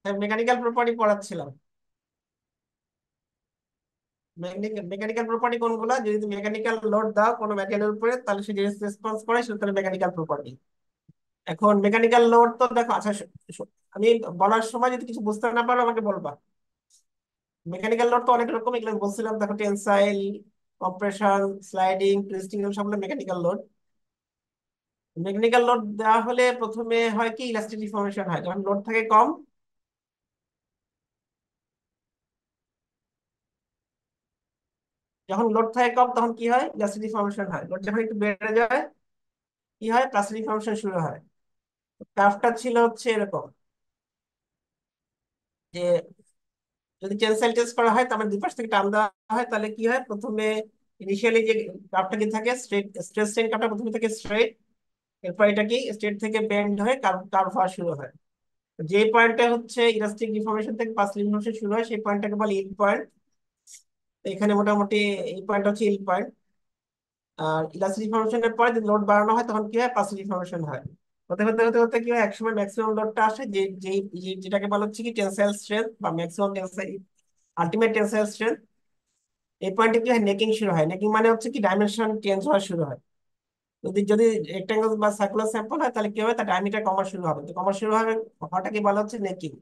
Mechanical property পড়াচ্ছিলাম। Mechanical property কোনগুলা? যদি মেকানিক্যাল লোড দাও কোনো ম্যাটেরিয়ালের উপরে, তাহলে সে যে রেসপন্স করে সেটা তাহলে মেকানিক্যাল প্রপার্টি। এখন মেকানিক্যাল লোড তো দেখো, আচ্ছা আমি বলার সময় যদি কিছু বুঝতে না পারো আমাকে বলবা। মেকানিক্যাল লোড তো অনেক রকম, এগুলো আমি বলছিলাম। দেখো, টেনসাইল, কম্প্রেশন, স্লাইডিং, টুইস্টিং, এগুলো সবগুলো মেকানিক্যাল লোড। মেকানিক্যাল লোড দেওয়া হলে প্রথমে হয় কি, ইলাস্টিক ডিফর্মেশন হয় যখন লোড থাকে কম। যখন লোড থাকে কম তখন কি হয়, ইলাস্টিক ডিফর্মেশন হয়। লোড যখন একটু বেড়ে যায় কি হয়, প্লাস্টিক ডিফর্মেশন শুরু হয়। গ্রাফটা ছিল হচ্ছে এরকম যে যদি টেনসাইল টেস্ট করা হয়, তার মানে দুই পাশ থেকে টান দেওয়া হয়, তাহলে কি হয়, প্রথমে ইনিশিয়ালি যে গ্রাফটা কি থাকে, স্ট্রেট স্ট্রেস স্ট্রেন গ্রাফটা প্রথমে থাকে স্ট্রেট। এরপর এটা কি স্ট্রেট থেকে বেন্ড হয়ে কার্ভ কার্ভ হওয়া শুরু হয়। যে পয়েন্টে হচ্ছে ইলাস্টিক ডিফর্মেশন থেকে পাস ডিফর্মেশন শুরু হয়, সেই পয়েন্টটাকে বলে ইল্ড পয়েন্ট। এখানে মোটামুটি এই পয়েন্ট হচ্ছে ইল্ড পয়েন্ট। আর ইলাস্টিক ডিফর্মেশনের পরে যদি লোড বাড়ানো হয় তখন কি হয়, পাস ডিফর্মেশন হয়। হতে হতে হতে হতে কি হয়, একসময় ম্যাক্সিমাম লোডটা আসে, যেটাকে বলা হচ্ছে কি টেনসাইল স্ট্রেংথ বা maximum tensile, ultimate tensile strength. এই পয়েন্টে কি হয়, নেকিং শুরু হয়। নেকিং মানে হচ্ছে কি ডাইমেনশন চেঞ্জ হওয়া শুরু হয়। যদি যদি রেক্টাঙ্গেল বা সার্কুলার স্যাম্পল হয়, তাহলে কি হবে, তার ডায়ামিটার কমা শুরু হবে। তো কমা শুরু হবে, হওয়াটাকে বলা হচ্ছে নেকিং।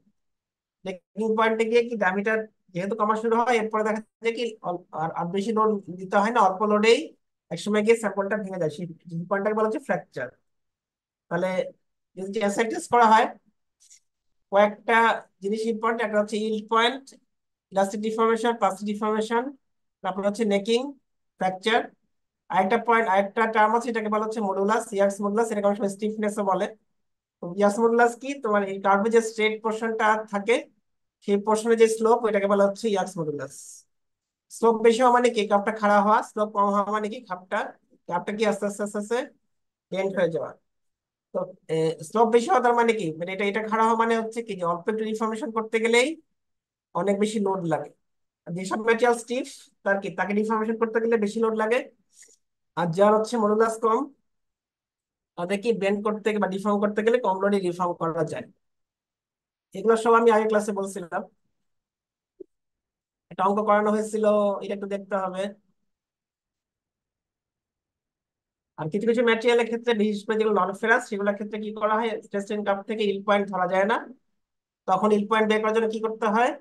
নেকিং পয়েন্টে গিয়ে কি ডায়ামিটার যেহেতু কমা শুরু হয়, এরপরে দেখা যায় কি আর আর বেশি লোড দিতে হয় না, অল্প লোডেই একসময় গিয়ে স্যাম্পলটা ভেঙে যায়। সেই পয়েন্টটাকে বলা হচ্ছে ফ্র্যাকচার। তাহলে যদি টেনসাইল করা হয়, কয়েকটা জিনিস ইম্পর্টেন্ট। একটা হচ্ছে yield point, elastic deformation, plastic deformation, তারপর হচ্ছে নেকিং, ফ্র্যাকচার। আরেকটা পয়েন্ট, আরেকটা টার্ম আছে, এটাকে বলা হচ্ছে মডুলাস, ইয়ার্স মডুলাস। এটাকে অনেক সময় স্টিফনেস বলে। তো ইয়ার্স মডুলাস কি, তোমার এই কার্ভে যে স্ট্রেট পোর্শনটা থাকে, সেই পোর্শনে যে স্লোপ, ওইটাকে বলা হচ্ছে ইয়ার্স মডুলাস। স্লোপ বেশি হওয়া মানে কি, কাপটা খাড়া হওয়া। স্লোপ কম হওয়া মানে কি, কাপটা কাপটা কি আস্তে আস্তে আস্তে আস্তে বেন্ড হয়ে যাওয়া। তো স্লোপ বেশি হওয়া তার মানে কি, মানে এটা এটা খাড়া হওয়া মানে হচ্ছে কি, যে অল্প একটু ডিফর্মেশন করতে গেলেই অনেক বেশি লোড লাগে। আর যেসব ম্যাটেরিয়াল স্টিফ, তার কি তাকে ডিফর্মেশন করতে গেলে বেশি লোড লাগে। আর যার হচ্ছে মডুলাস কম, তাদের কি বেন্ড করতে বা ডিফর্ম করতে গেলে কম লোডে ডিফর্ম করা যায়। এগুলো সব আমি আগে ক্লাসে বলছিলাম। একটা অঙ্ক করানো হয়েছিল, এটা একটু দেখতে হবে। আর কিছু কিছু ম্যাটেরিয়ালের ক্ষেত্রে, বিশেষ করে যেগুলো নন ফেরাস, সেগুলোর ক্ষেত্রে কি করা হয়, স্ট্রেস স্ট্রেন কার্ভ থেকে ইল পয়েন্ট ধরা যায় না। তখন ইল পয়েন্ট বের করার জন্য কি করতে হয়,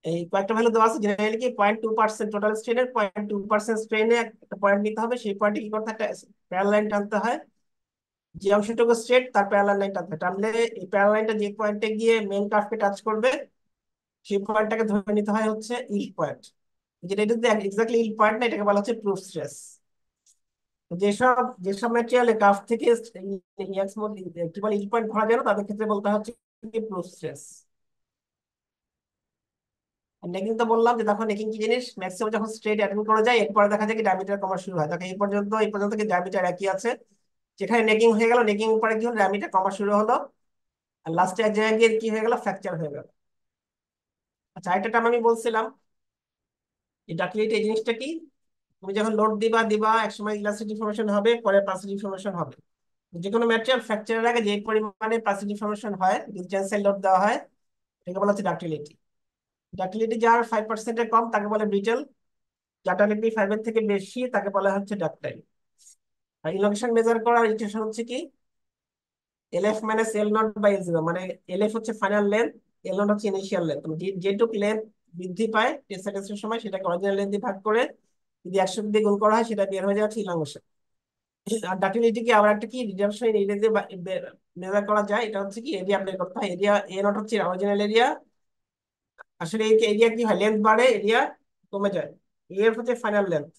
এই কয়েকটা ভ্যালু দেওয়া আছে, জেনারেলি কি 0.2% টোটাল স্ট্রেনের 0.2% স্ট্রেনে একটা পয়েন্ট নিতে হবে। সেই পয়েন্টে কি করতে হয়, একটা প্যারালাল লাইন টানতে হয়। যে অংশটুকু স্ট্রেট তার প্যারালাল লাইন টানতে হয়। টানলে এই প্যারালাল লাইনটা যে পয়েন্টে গিয়ে মেইন কার্ভকে টাচ করবে, সেই পয়েন্টটাকে ধরে নিতে হয় হচ্ছে ইল্ড পয়েন্ট। যেটা এটা যদি এক্স্যাক্টলি ইল্ড পয়েন্ট না, এটাকে বলা হচ্ছে প্রুফ স্ট্রেস। যেসব যেসব ম্যাটেরিয়ালে কার্ভ থেকে কি বলে ইল্ড পয়েন্ট ধরা যায় না, তাদের ক্ষেত্রে বলতে হচ্ছে প্রুফ স্ট্রেস। নেকিং তো বললাম যে দেখো, নেকিং কি জিনিস, ম্যাক্সিমাম যখন স্ট্রেট অ্যাটেন্ড করা যায়, এরপরে দেখা যায় কি ডায়ামিটার কমা শুরু হয়। দেখো এই পর্যন্ত কি ডায়ামিটার একই আছে। যেখানে নেকিং হয়ে গেল, নেকিং পরে কি হলো, ডায়ামিটার কমা শুরু হলো। আর লাস্টে এক জায়গায় গিয়ে কি হয়ে গেল, ফ্র্যাকচার হয়ে গেল। আচ্ছা, আরেকটা টার্ম আমি বলছিলাম, এই ডাক্টিলিটি, এই জিনিসটা কি, তুমি যখন লোড দিবা দিবা একসময় ইলাস্টিক ডিফর্মেশন হবে, পরে প্লাস্টিক ডিফর্মেশন হবে। যে কোনো ম্যাটেরিয়াল ফ্র্যাকচারের আগে যে পরিমাণে প্লাস্টিক ডিফর্মেশন হয়, যদি টেনসাইল লোড দেওয়া হয়, এটাকে বলা হচ্ছে ডাক্টিলিটি। ডাক্টিলিটি যার 5% কম তাকে বলে ব্রিটেল। ডাক্টিলিটি 5 থেকে বেশি তাকে বলা হচ্ছে ডাক্টাইল। আর ইলোকেশন মেজার করার ইকুয়েশন হচ্ছে কি, LF minus L naught by L zero. মানে এলএফ হচ্ছে ফাইনাল লেন্থ, এল নট হচ্ছে ইনিশিয়াল লেন্থ। যেটুক লেন্থ বৃদ্ধি পায় টেস্টের সময়, সেটাকে অরিজিনাল লেন্থ দিয়ে ভাগ করে যদি 100 দিয়ে গুণ করা হয়, সেটা বের হয়ে যাচ্ছে ইলাংশন। আর ডাক্টিলিটিকে আবার একটা কি রিডাকশন এরিয়া দিয়ে মেজার করা যায়, এটা হচ্ছে কি এরিয়া বের করতে হয়। এরিয়া এ নট হচ্ছে অরিজিনাল এরিয়া। আসলে এই এরিয়া কি হয়, লেন্থ বাড়ে, এরিয়া কমে যায়। এর হচ্ছে ফাইনাল লেন্থ।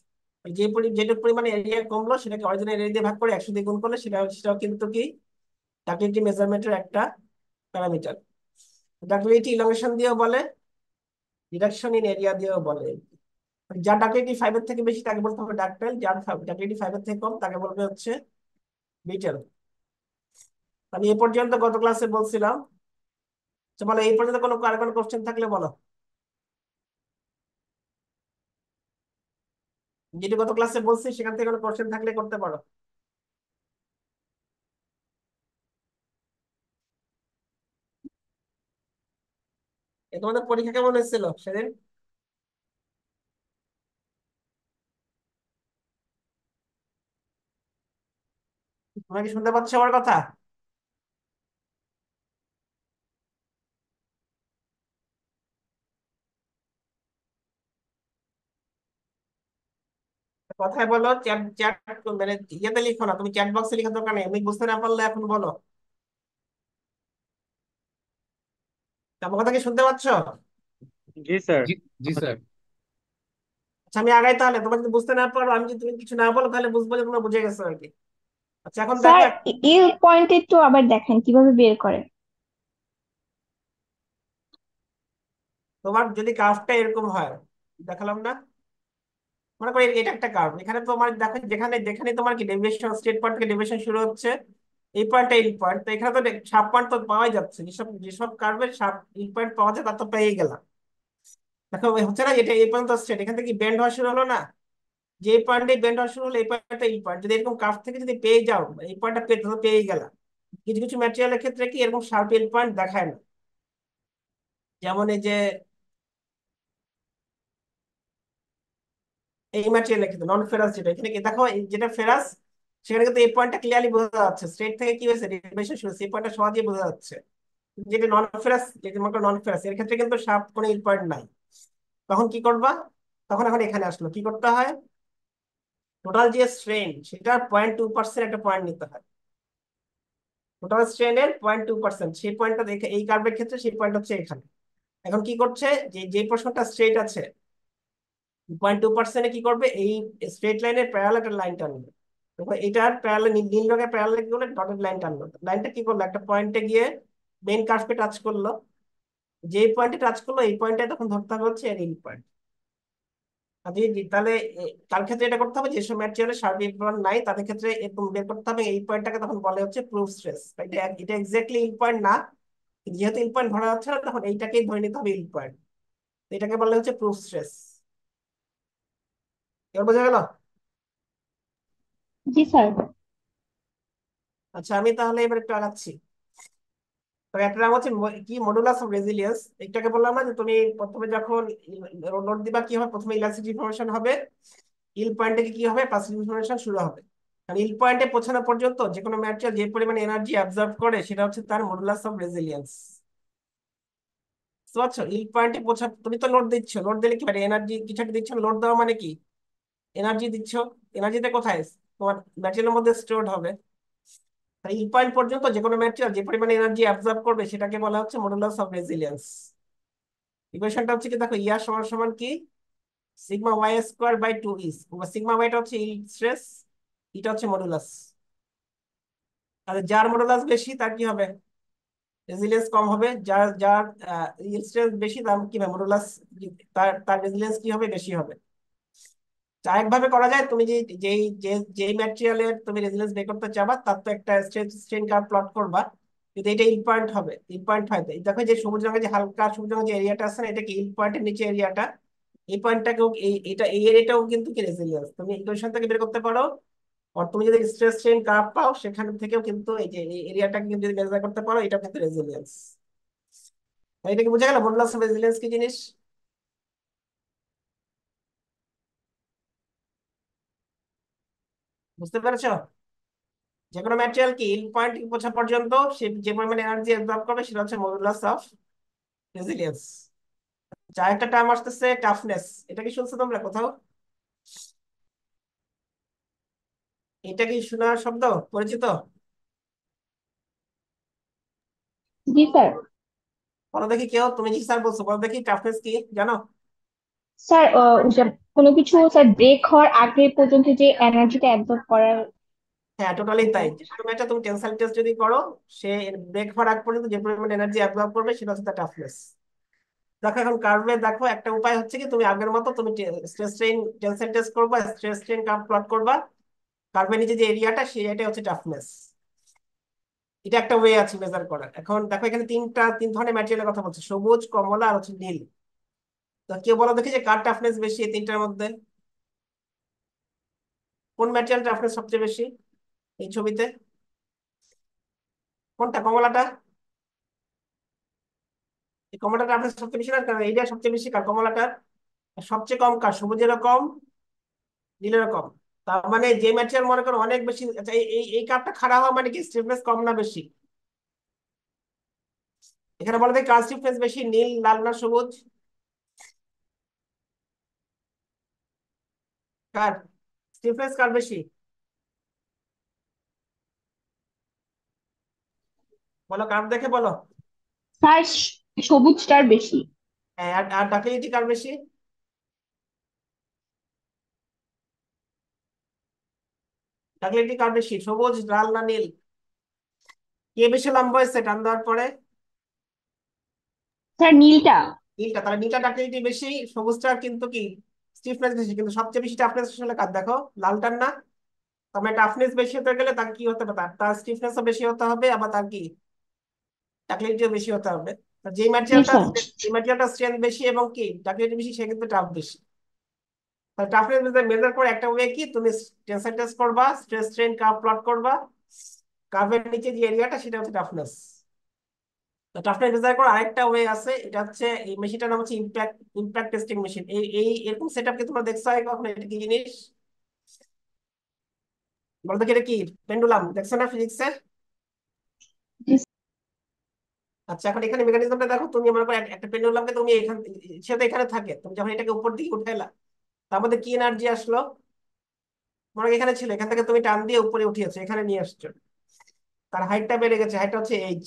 যেটুকু পরিমাণে এরিয়া কমলো, সেটাকে অরিজিনাল এরিয়া দিয়ে ভাগ করে 100 দিয়ে গুণ করলে সেটাও কিন্তু কি ডাক্টিলিটি মেজারমেন্টের একটা প্যারামিটার। ডাক্টিলিটি ইলংগেশন দিয়েও বলে, রিডাকশন ইন এরিয়া দিয়েও বলে। যার ডাক্টিলিটি 5 থেকে বেশি তাকে বলতে হবে ডাক্টাইল, যার ডাক্টিলিটি 5 থেকে কম তাকে বলবে হচ্ছে বিটেল। আমি এ পর্যন্ত গত ক্লাসে বলছিলাম। তো বলো, এই পর্যন্ত আর কোনো কোশ্চেন থাকলে বলো। যেটা গত ক্লাসে বলছি সেখান থেকে কোনো কোশ্চেন থাকলে করতে পারো। তোমাদের পরীক্ষা কেমন হয়েছিল সেদিন? তোমরা কি শুনতে পাচ্ছ আমার কথা? কথায় বলো, চ্যাট চ্যাট মানে ইয়েতে লিখো না, তুমি চ্যাট বক্সে লিখো, দরকার নেই। আমি বুঝতে না পারলে এখন বলো। আমার কথা কি শুনতে পাচ্ছ? জি স্যার। জি, জি স্যার। আচ্ছা আমি আগাই তাহলে, তোমরা যদি বুঝতে না পারো, আমি যদি তুমি কিছু না বলো তাহলে বুঝবো যে তোমরা বুঝে গেছো আর কি। আচ্ছা এখন দেখো স্যার, ইল পয়েন্ট একটু আবার দেখেন কিভাবে বের করে। তোমার যদি কার্ভটা এরকম হয়, দেখালাম না? মনে করি এটা একটা কার্ভ, এখানে তোমার দেখো, যেখানে যেখানে তোমার কি ডেভিয়েশন, স্টেট পয়েন্ট থেকে ডেভিয়েশন শুরু হচ্ছে, এই পয়েন্টটা ইল পয়েন্ট, তো এখানে তো সাব পয়েন্ট তো পাওয়াই যাচ্ছে, যেসব যেসব কার্ভের সাব ইল পয়েন্ট পাওয়া যায় তার তো পেয়ে গেলাম। দেখো হচ্ছে না, এটা এই পর্যন্ত স্ট্রেট, এখান থেকে বেন্ড হওয়া শুরু হলো না? যে পয়েন্টে বেন্ড হওয়া শুরু হলো, এই পয়েন্টটা ইল পয়েন্ট, যদি এরকম কার্ভ থেকে যদি পেয়ে যাও, এই পয়েন্টটা পেয়ে তো পেয়ে গেলাম। কিছু কিছু ম্যাটেরিয়ালের ক্ষেত্রে কি এরকম শার্প ইল পয়েন্ট দেখায় না, যেমন এই যে এই ম্যাটেরিয়ালের ক্ষেত্রে নন ফেরাস, যেটা এখানে কি দেখো, এই যেটা ফেরাস সেখানে কিন্তু এই পয়েন্টটা ক্লিয়ারলি বোঝা যাচ্ছে, স্ট্রেট থেকে কি হয়েছে ডেরিভেশন শুরু হয়েছে, এই পয়েন্টটা সহজেই বোঝা যাচ্ছে। যেটা নন ফেরাস, যেটা মনে করো নন ফেরাস, এর ক্ষেত্রে কিন্তু শার্প কোনো ইল পয়েন্ট নাই। তখন কি করবা? তখন এখন এখানে আসলো, কি করতে হয়, টোটাল যে স্ট্রেন সেটার 0.2% একটা পয়েন্ট নিতে হয়। টোটাল স্ট্রেনের 0.2%, সেই পয়েন্টটা দেখে এই কার্ভের ক্ষেত্রে সেই পয়েন্ট হচ্ছে এখানে। এখন কি করছে, যে যে পোর্শনটা স্ট্রেট আছে, 0.2%-এ কি করবে, এই স্ট্রেট লাইনের প্যারালাল একটা লাইন টানবে। দেখো এটার প্যারালাল, নীল রঙের প্যারালাল কি করলে ডটেড লাইন টানলো, লাইনটা কি করলো, একটা পয়েন্টে গিয়ে মেইন কার্ভকে টাচ করলো। যেই পয়েন্টে টাচ করলো এই পয়েন্টে তখন ধরতে হবে হচ্ছে এর ইন পয়েন্ট। আর তাহলে তার ক্ষেত্রে এটা করতে হবে, যেসব ম্যাটেরিয়ালের সার্বিক বল নাই তাদের ক্ষেত্রে এরকম বের করতে হবে, এই পয়েন্টটাকে তখন বলে হচ্ছে প্রুফ স্ট্রেস। এটা এটা এক্স্যাক্টলি ইন পয়েন্ট না, কিন্তু যেহেতু ইন পয়েন্ট ধরা যাচ্ছে না, তখন এইটাকেই ধরে নিতে হবে ইন পয়েন্ট। এটাকে বলে হচ্ছে প্রুফ স্ট্রেস। এবার বোঝা গেল? জি স্যার। আচ্ছা আমি তাহলে এবার একটু আগাচ্ছি। তো একটা নাম হচ্ছে কি মডুলাস অফ রেজিলিয়েন্স। এটাকে বললাম না যে তুমি প্রথমে যখন লোড দিবা কি হবে, প্রথমে ইলাস্টিক ডিফর্মেশন হবে, ইল পয়েন্ট থেকে কি হবে, প্যাসিভ ডিফর্মেশন শুরু হবে। কারণ ইল পয়েন্টে পৌঁছানো পর্যন্ত যে কোনো ম্যাটেরিয়াল যে পরিমাণে এনার্জি অ্যাবজর্ব করে সেটা হচ্ছে তার মডুলাস অফ রেজিলিয়েন্স। বুঝতে পারছো? ইল পয়েন্টে পৌঁছা, তুমি তো লোড দিচ্ছ, লোড দিলে কি মানে এনার্জি কিছু একটা দিচ্ছ, লোড দেওয়া মানে কি এনার্জি দিচ্ছ। এনার্জিটা কোথায়, তোমার ম্যাটেরিয়ালের মধ্যে স্টোরড হবে। তাই ইল পয়েন্ট পর্যন্ত যে কোনো ম্যাটেরিয়াল যে পরিমাণে এনার্জি অ্যাবজর্ব করবে সেটাকে বলা হচ্ছে মডুলাস অফ রেজিলিয়েন্স। ইকুয়েশনটা হচ্ছে কি, দেখো ইয়ার সমান সমান কি, sigma Y square by 2 is, sigma ওয়াইটা হচ্ছে ইল স্ট্রেস, এটা হচ্ছে মডুলাস। তাহলে যার মডুলাস বেশি তার কি হবে, রেজিলিয়েন্স কম হবে। যার যার ইল স্ট্রেস বেশি তার কি হবে, মডুলাস, তার তার রেজিলিয়েন্স কি হবে, বেশি হবে। আরেকভাবে করা যায়, তুমি যে যেই যে যেই ম্যাটেরিয়ালের তুমি রেজিলিয়েন্স বের করতে চাবা তার তো একটা স্ট্রেন কার্ভ প্লট করবা, কিন্তু এটা ইল পয়েন্ট হবে, ইল পয়েন্ট হয়। তো এই দেখো যে সবুজ রঙের যে হালকা সবুজ রঙের যে এরিয়াটা আছে না, এটা কি ইল পয়েন্টের নিচে এরিয়াটা, এই পয়েন্টটাকেও এটা এই এরিয়াটাও কিন্তু কি রেজিলিয়েন্স, তুমি ইকুয়েশন থেকে বের করতে পারো। আর তুমি যদি স্ট্রেস স্ট্রেন কার্ভ পাও সেখান থেকেও কিন্তু এই যে এই এরিয়াটাকে কিন্তু যদি মেজার করতে পারো, এটা কিন্তু রেজিলিয়েন্স। এটা কি বোঝা গেল মডুলাস অফ রেজিলিয়েন্স কি জিনিস? বুঝতে পেরেছো? যে কোনো ম্যাটেরিয়াল কি ইন পয়েন্ট পৌঁছা পর্যন্ত সে যে পরিমাণ এনার্জি অ্যাবজর্ব করবে সেটা হচ্ছে মডুলাস অফ রেজিলিয়েন্স। যা একটা টার্ম আসতেছে টাফনেস, এটা কি শুনছো তোমরা কোথাও? এটা কি শোনার শব্দ, পরিচিত? জি স্যার। বলো দেখি কেউ, তুমি জি স্যার বলছো, বলো দেখি টাফনেস কি জানো? স্যার, কোনো কিছু স্যার ব্রেক হওয়ার আগে পর্যন্ত যে এনার্জিটা অ্যাবজর্ব করার হ্যাঁ টোটালি যেটা। তাই, যে কোনো ম্যাটার তুমি টেনসাইল টেস্ট যদি করো, সে ব্রেক হওয়ার আগ পর্যন্ত যে পরিমাণ এনার্জি অ্যাবজর্ব করবে সেটা হচ্ছে তার টাফনেস। দেখো এখন কার্ভে দেখো একটা উপায় হচ্ছে কি, তুমি আগের মতো তুমি স্ট্রেস স্ট্রেইন টেনসাইল টেস্ট করবা, স্ট্রেস স্ট্রেইন কার্ভ প্লট করবা, কার্ভের নিচে যে এরিয়াটা সেই এরিয়াটা হচ্ছে টাফনেস। এটা একটা ওয়ে আছে মেজার করার। এখন দেখো এখানে তিন ধরনের ম্যাটেরিয়ালের কথা বলছে, সবুজ, কমলা আর হচ্ছে নীল। তো কেউ বলো দেখি যে কার টাফনেস বেশি এই তিনটার মধ্যে, কোন ম্যাটেরিয়াল টাফনেস সবচেয়ে বেশি এই ছবিতে, কোনটা, কমলাটা? এই কমলাটা আপনার সবচেয়ে বেশি না, কারণ এইটা সবচেয়ে বেশি কার কমলাটা, সবচেয়ে কম কার সবুজেরও কম নীলেরও কম। তার মানে যে ম্যাটেরিয়াল মনে করো অনেক বেশি, আচ্ছা এই এই এই কাপটা খারাপ হওয়া মানে কি স্টিফনেস কম না বেশি? এখানে বলা যায় কার স্টিফনেস বেশি, নীল, লাল না সবুজ? কার স্টিফনেস কার বেশি? বলো, কার দেখে বলো। স্যার সবুজটার বেশি। হ্যাঁ, আর আর ডাক্টিলিটি কার বেশি? ডাক্টিলিটি কার বেশি, সবুজ, লাল না নীল? কে বেশি লম্বা হয়েছে টান দেওয়ার পরে? স্যার নীলটা। নীলটা। তাহলে নীলটা ডাক্টিলিটি বেশি, সবুজটা কিন্তু কি স্টিফনেস বেশি, কিন্তু সবচেয়ে বেশি টাফনেস আসলে কার দেখো, লালটার না? তার মানে টাফনেস বেশি হতে গেলে তার কি হতে হবে, তার তার স্টিফনেসও বেশি হতে হবে, আবার তার কি ডাক্টিলিটিও বেশি হতে হবে। তো জি স্যার। যে ম্যাটেরিয়ালটা স্ট্রেংথ বেশি এবং কি ডাক্টিলিটি বেশি, সে কিন্তু টাফ বেশি। তাহলে টাফনেস মেজার করে একটা ওয়ে কি, তুমি টেনসাইল টেস্ট করবা, স্ট্রেস স্ট্রেন কার্ভ প্লট করবা, কার্ভের নিচে যে এরিয়াটা সেটা হচ্ছে টাফনেস। তো টাফনেস মেজার করার আরেকটা ওয়ে আছে, এটা হচ্ছে এই মেশিনটার নাম হচ্ছে ইম্প্যাক্ট ইম্প্যাক্ট টেস্টিং মেশিন। এই এই এরকম সেটআপ কি তোমরা দেখছো আগে কখনো? এটা কি জিনিস বলতো, কি এটা কি পেন্ডুলাম দেখছো না ফিজিক্সে? জি আচ্ছা, এখন এখানে মেকানিজমটা দেখো। তুমি মনে করো একটা পেন্ডুলামকে তুমি এখান, সে তো এখানে থাকে, তুমি যখন এটাকে উপর দিকে উঠাইলা, তার মধ্যে কি এনার্জি আসলো? মনে করো এখানে ছিল, এখান থেকে তুমি টান দিয়ে উপরে উঠিয়েছো, এখানে নিয়ে আসছো, তার হাইটটা বেড়ে গেছে, হাইটটা হচ্ছে এইচ।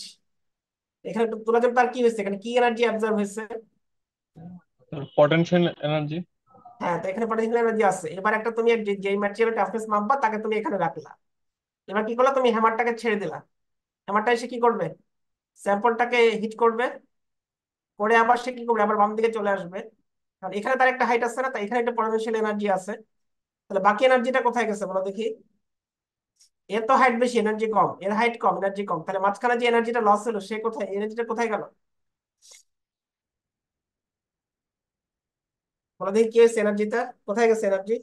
এখানে তোলা যাবে, তার কি হয়েছে, এখানে কি এনার্জি অ্যাবজর্ব হয়েছে? Potential energy. হ্যাঁ, তো এখানে পটেনশিয়াল এনার্জি আছে। এবার একটা তুমি যেই ম্যাটেরিয়াল টাফনেস মাপবা তাকে তুমি এখানে রাখলা। এবার কি করলা, তুমি হ্যামারটাকে ছেড়ে দিলা। হ্যামারটা এসে কি করবে, স্যাম্পলটাকে হিট করবে, করে আবার সে কি করবে, আবার বাম দিকে চলে আসবে। কারণ এখানে তার একটা হাইট আছে না, তাই এখানে একটা পটেনশিয়াল এনার্জি আছে। তাহলে বাকি এনার্জিটা কোথায় গেছে বলো দেখি? এর তো হাইট বেশি, এনার্জি কম, এর হাইট কম, এনার্জি কম, তাহলে মাঝখানে যে এনার্জিটা লস হলো সে কোথায়, এনার্জিটা কোথায় গেল বলো দেখি? কি হয়েছে এনার্জিটা, কোথায় গেছে এনার্জি?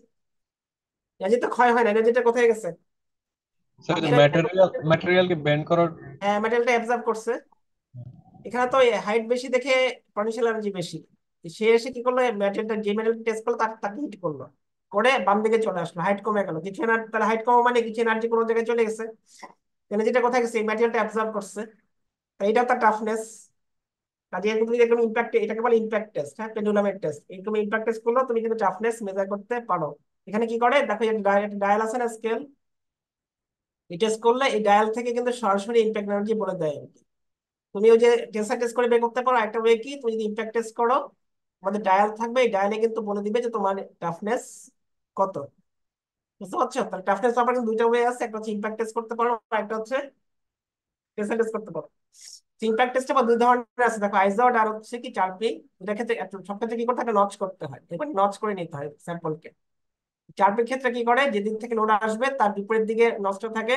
এনার্জি তো ক্ষয় হয় না, এনার্জিটা কোথায় গেছে? স্যার বাকি যে এনার্জি, ম্যাটেরিয়ালকে বেন্ড করার। হ্যাঁ ম্যাটেরিয়ালটা অ্যাবজর্ব করছে। এখানে তো হাইট বেশি দেখে পটেনশিয়াল এনার্জি বেশি। সে এসে কি করলো, ম্যাটেরিয়ালটা যে ম্যাটেরিয়াল টেস্ট করলো তার তাকে হিট করলো, করে বাম দিকে চলে আসলো, হাইট কমে গেল কিছু এনার্জি। তাহলে হাইট কমা মানে কিছু এনার্জি কোনো জায়গায় চলে গেছে, এনার্জিটা কোথায় গেছে, এই ম্যাটেরিয়ালটা অ্যাবজর্ব করছে। তো এটাও তার টাফনেস। কাজে এরকম তুমি এরকম ইম্প্যাক্ট, এটাকে বলে ইম্প্যাক্ট টেস্ট। হ্যাঁ, পেন্ডুলামের টেস্ট, এরকম ইম্প্যাক্ট টেস্ট করলেও তুমি কিন্তু টাফনেস মেজার করতে পারো। এখানে কি করে দেখো, ডায়াল আছে না, স্কেল, এই টেস্ট করলে এই ডায়াল থেকে কিন্তু সরাসরি ইম্প্যাক্ট এনার্জি বলে দেয় আর কি। তুমি ওই যে টেনসাইল টেস্ট করে বের করতে পারো। একটা ওয়ে কি, তুমি যদি ইম্প্যাক্ট টেস্ট করো, আমাদের ডায়াল থাকবে, এই ডায়ালে কিন্তু বলে দিবে যে তোমার টাফনেস কত। বুঝতে পারছো? তাহলে টাফনেস ব্যাপারে কিন্তু দুইটা ওয়ে আছে, একটা হচ্ছে ইম্প্যাক্ট টেস্ট করতে পারো, আর একটা হচ্ছে টেনসাইল টেস্ট করতে পারো। ইম্প্যাক্ট টেস্ট আবার দুই ধরনের আছে দেখো, আইজড আর হচ্ছে কি চার্পি। এটার ক্ষেত্রে সব ক্ষেত্রে কি করতে হয়, নচ করতে হয়, এবার নচ করে নিতে হয় স্যাম্পলকে। চার্পির ক্ষেত্রে কি করে, যেদিক থেকে লোড আসবে তার বিপরীত দিকে নষ্ট থাকে।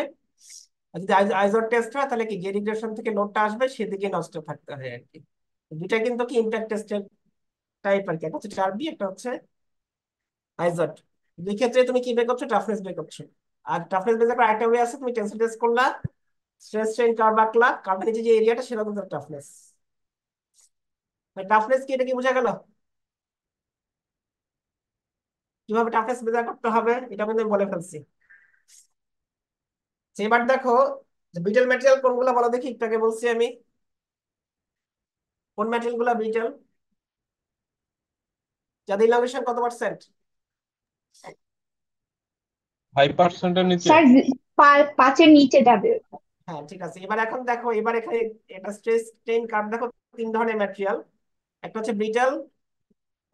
আর যদি আইজড টেস্ট হয় তাহলে কি, যে ডিরেকশন থেকে লোডটা আসবে সেদিকে নষ্ট থাকতে হয় আর কি। দুইটা কিন্তু কি ইম্প্যাক্ট টেস্টের টাইপ আর কি, একটা হচ্ছে চার্বি, একটা হচ্ছে আইজড। দুই ক্ষেত্রে তুমি কি বের করছো, টাফনেস বের করছো। আর টাফনেস বের করার একটা ওয়ে আছে, তুমি টেনসাইল টেস্ট করলা, স্ট্রেস স্ট্রেন কার্ভ আঁকলা, কার্ভের নিচে যে এরিয়াটা সেটা কিন্তু টাফনেস। টাফনেস কি, এটা কি বোঝা গেল কিভাবে টাফনেস মেজার করতে হবে? এটা কিন্তু আমি বলে ফেলছি। তো এবার দেখো, ব্রিটেল ম্যাটেরিয়াল কোনগুলো বলো দেখি, একটু আগে বলছি আমি, কোন ম্যাটেরিয়াল গুলো ব্রিটেল, যাদের ইলাস্ট্রেশন কত পার্সেন্ট? 5%-এর নিচে। স্যার 5-এর নিচে যাবে। হ্যাঁ, ঠিক আছে। এবার এখন দেখো, এবার এখানে এটা স্ট্রেস স্ট্রেইন কার্ভ দেখো, তিন ধরনের ম্যাটেরিয়াল, একটা হচ্ছে ব্রিটেল,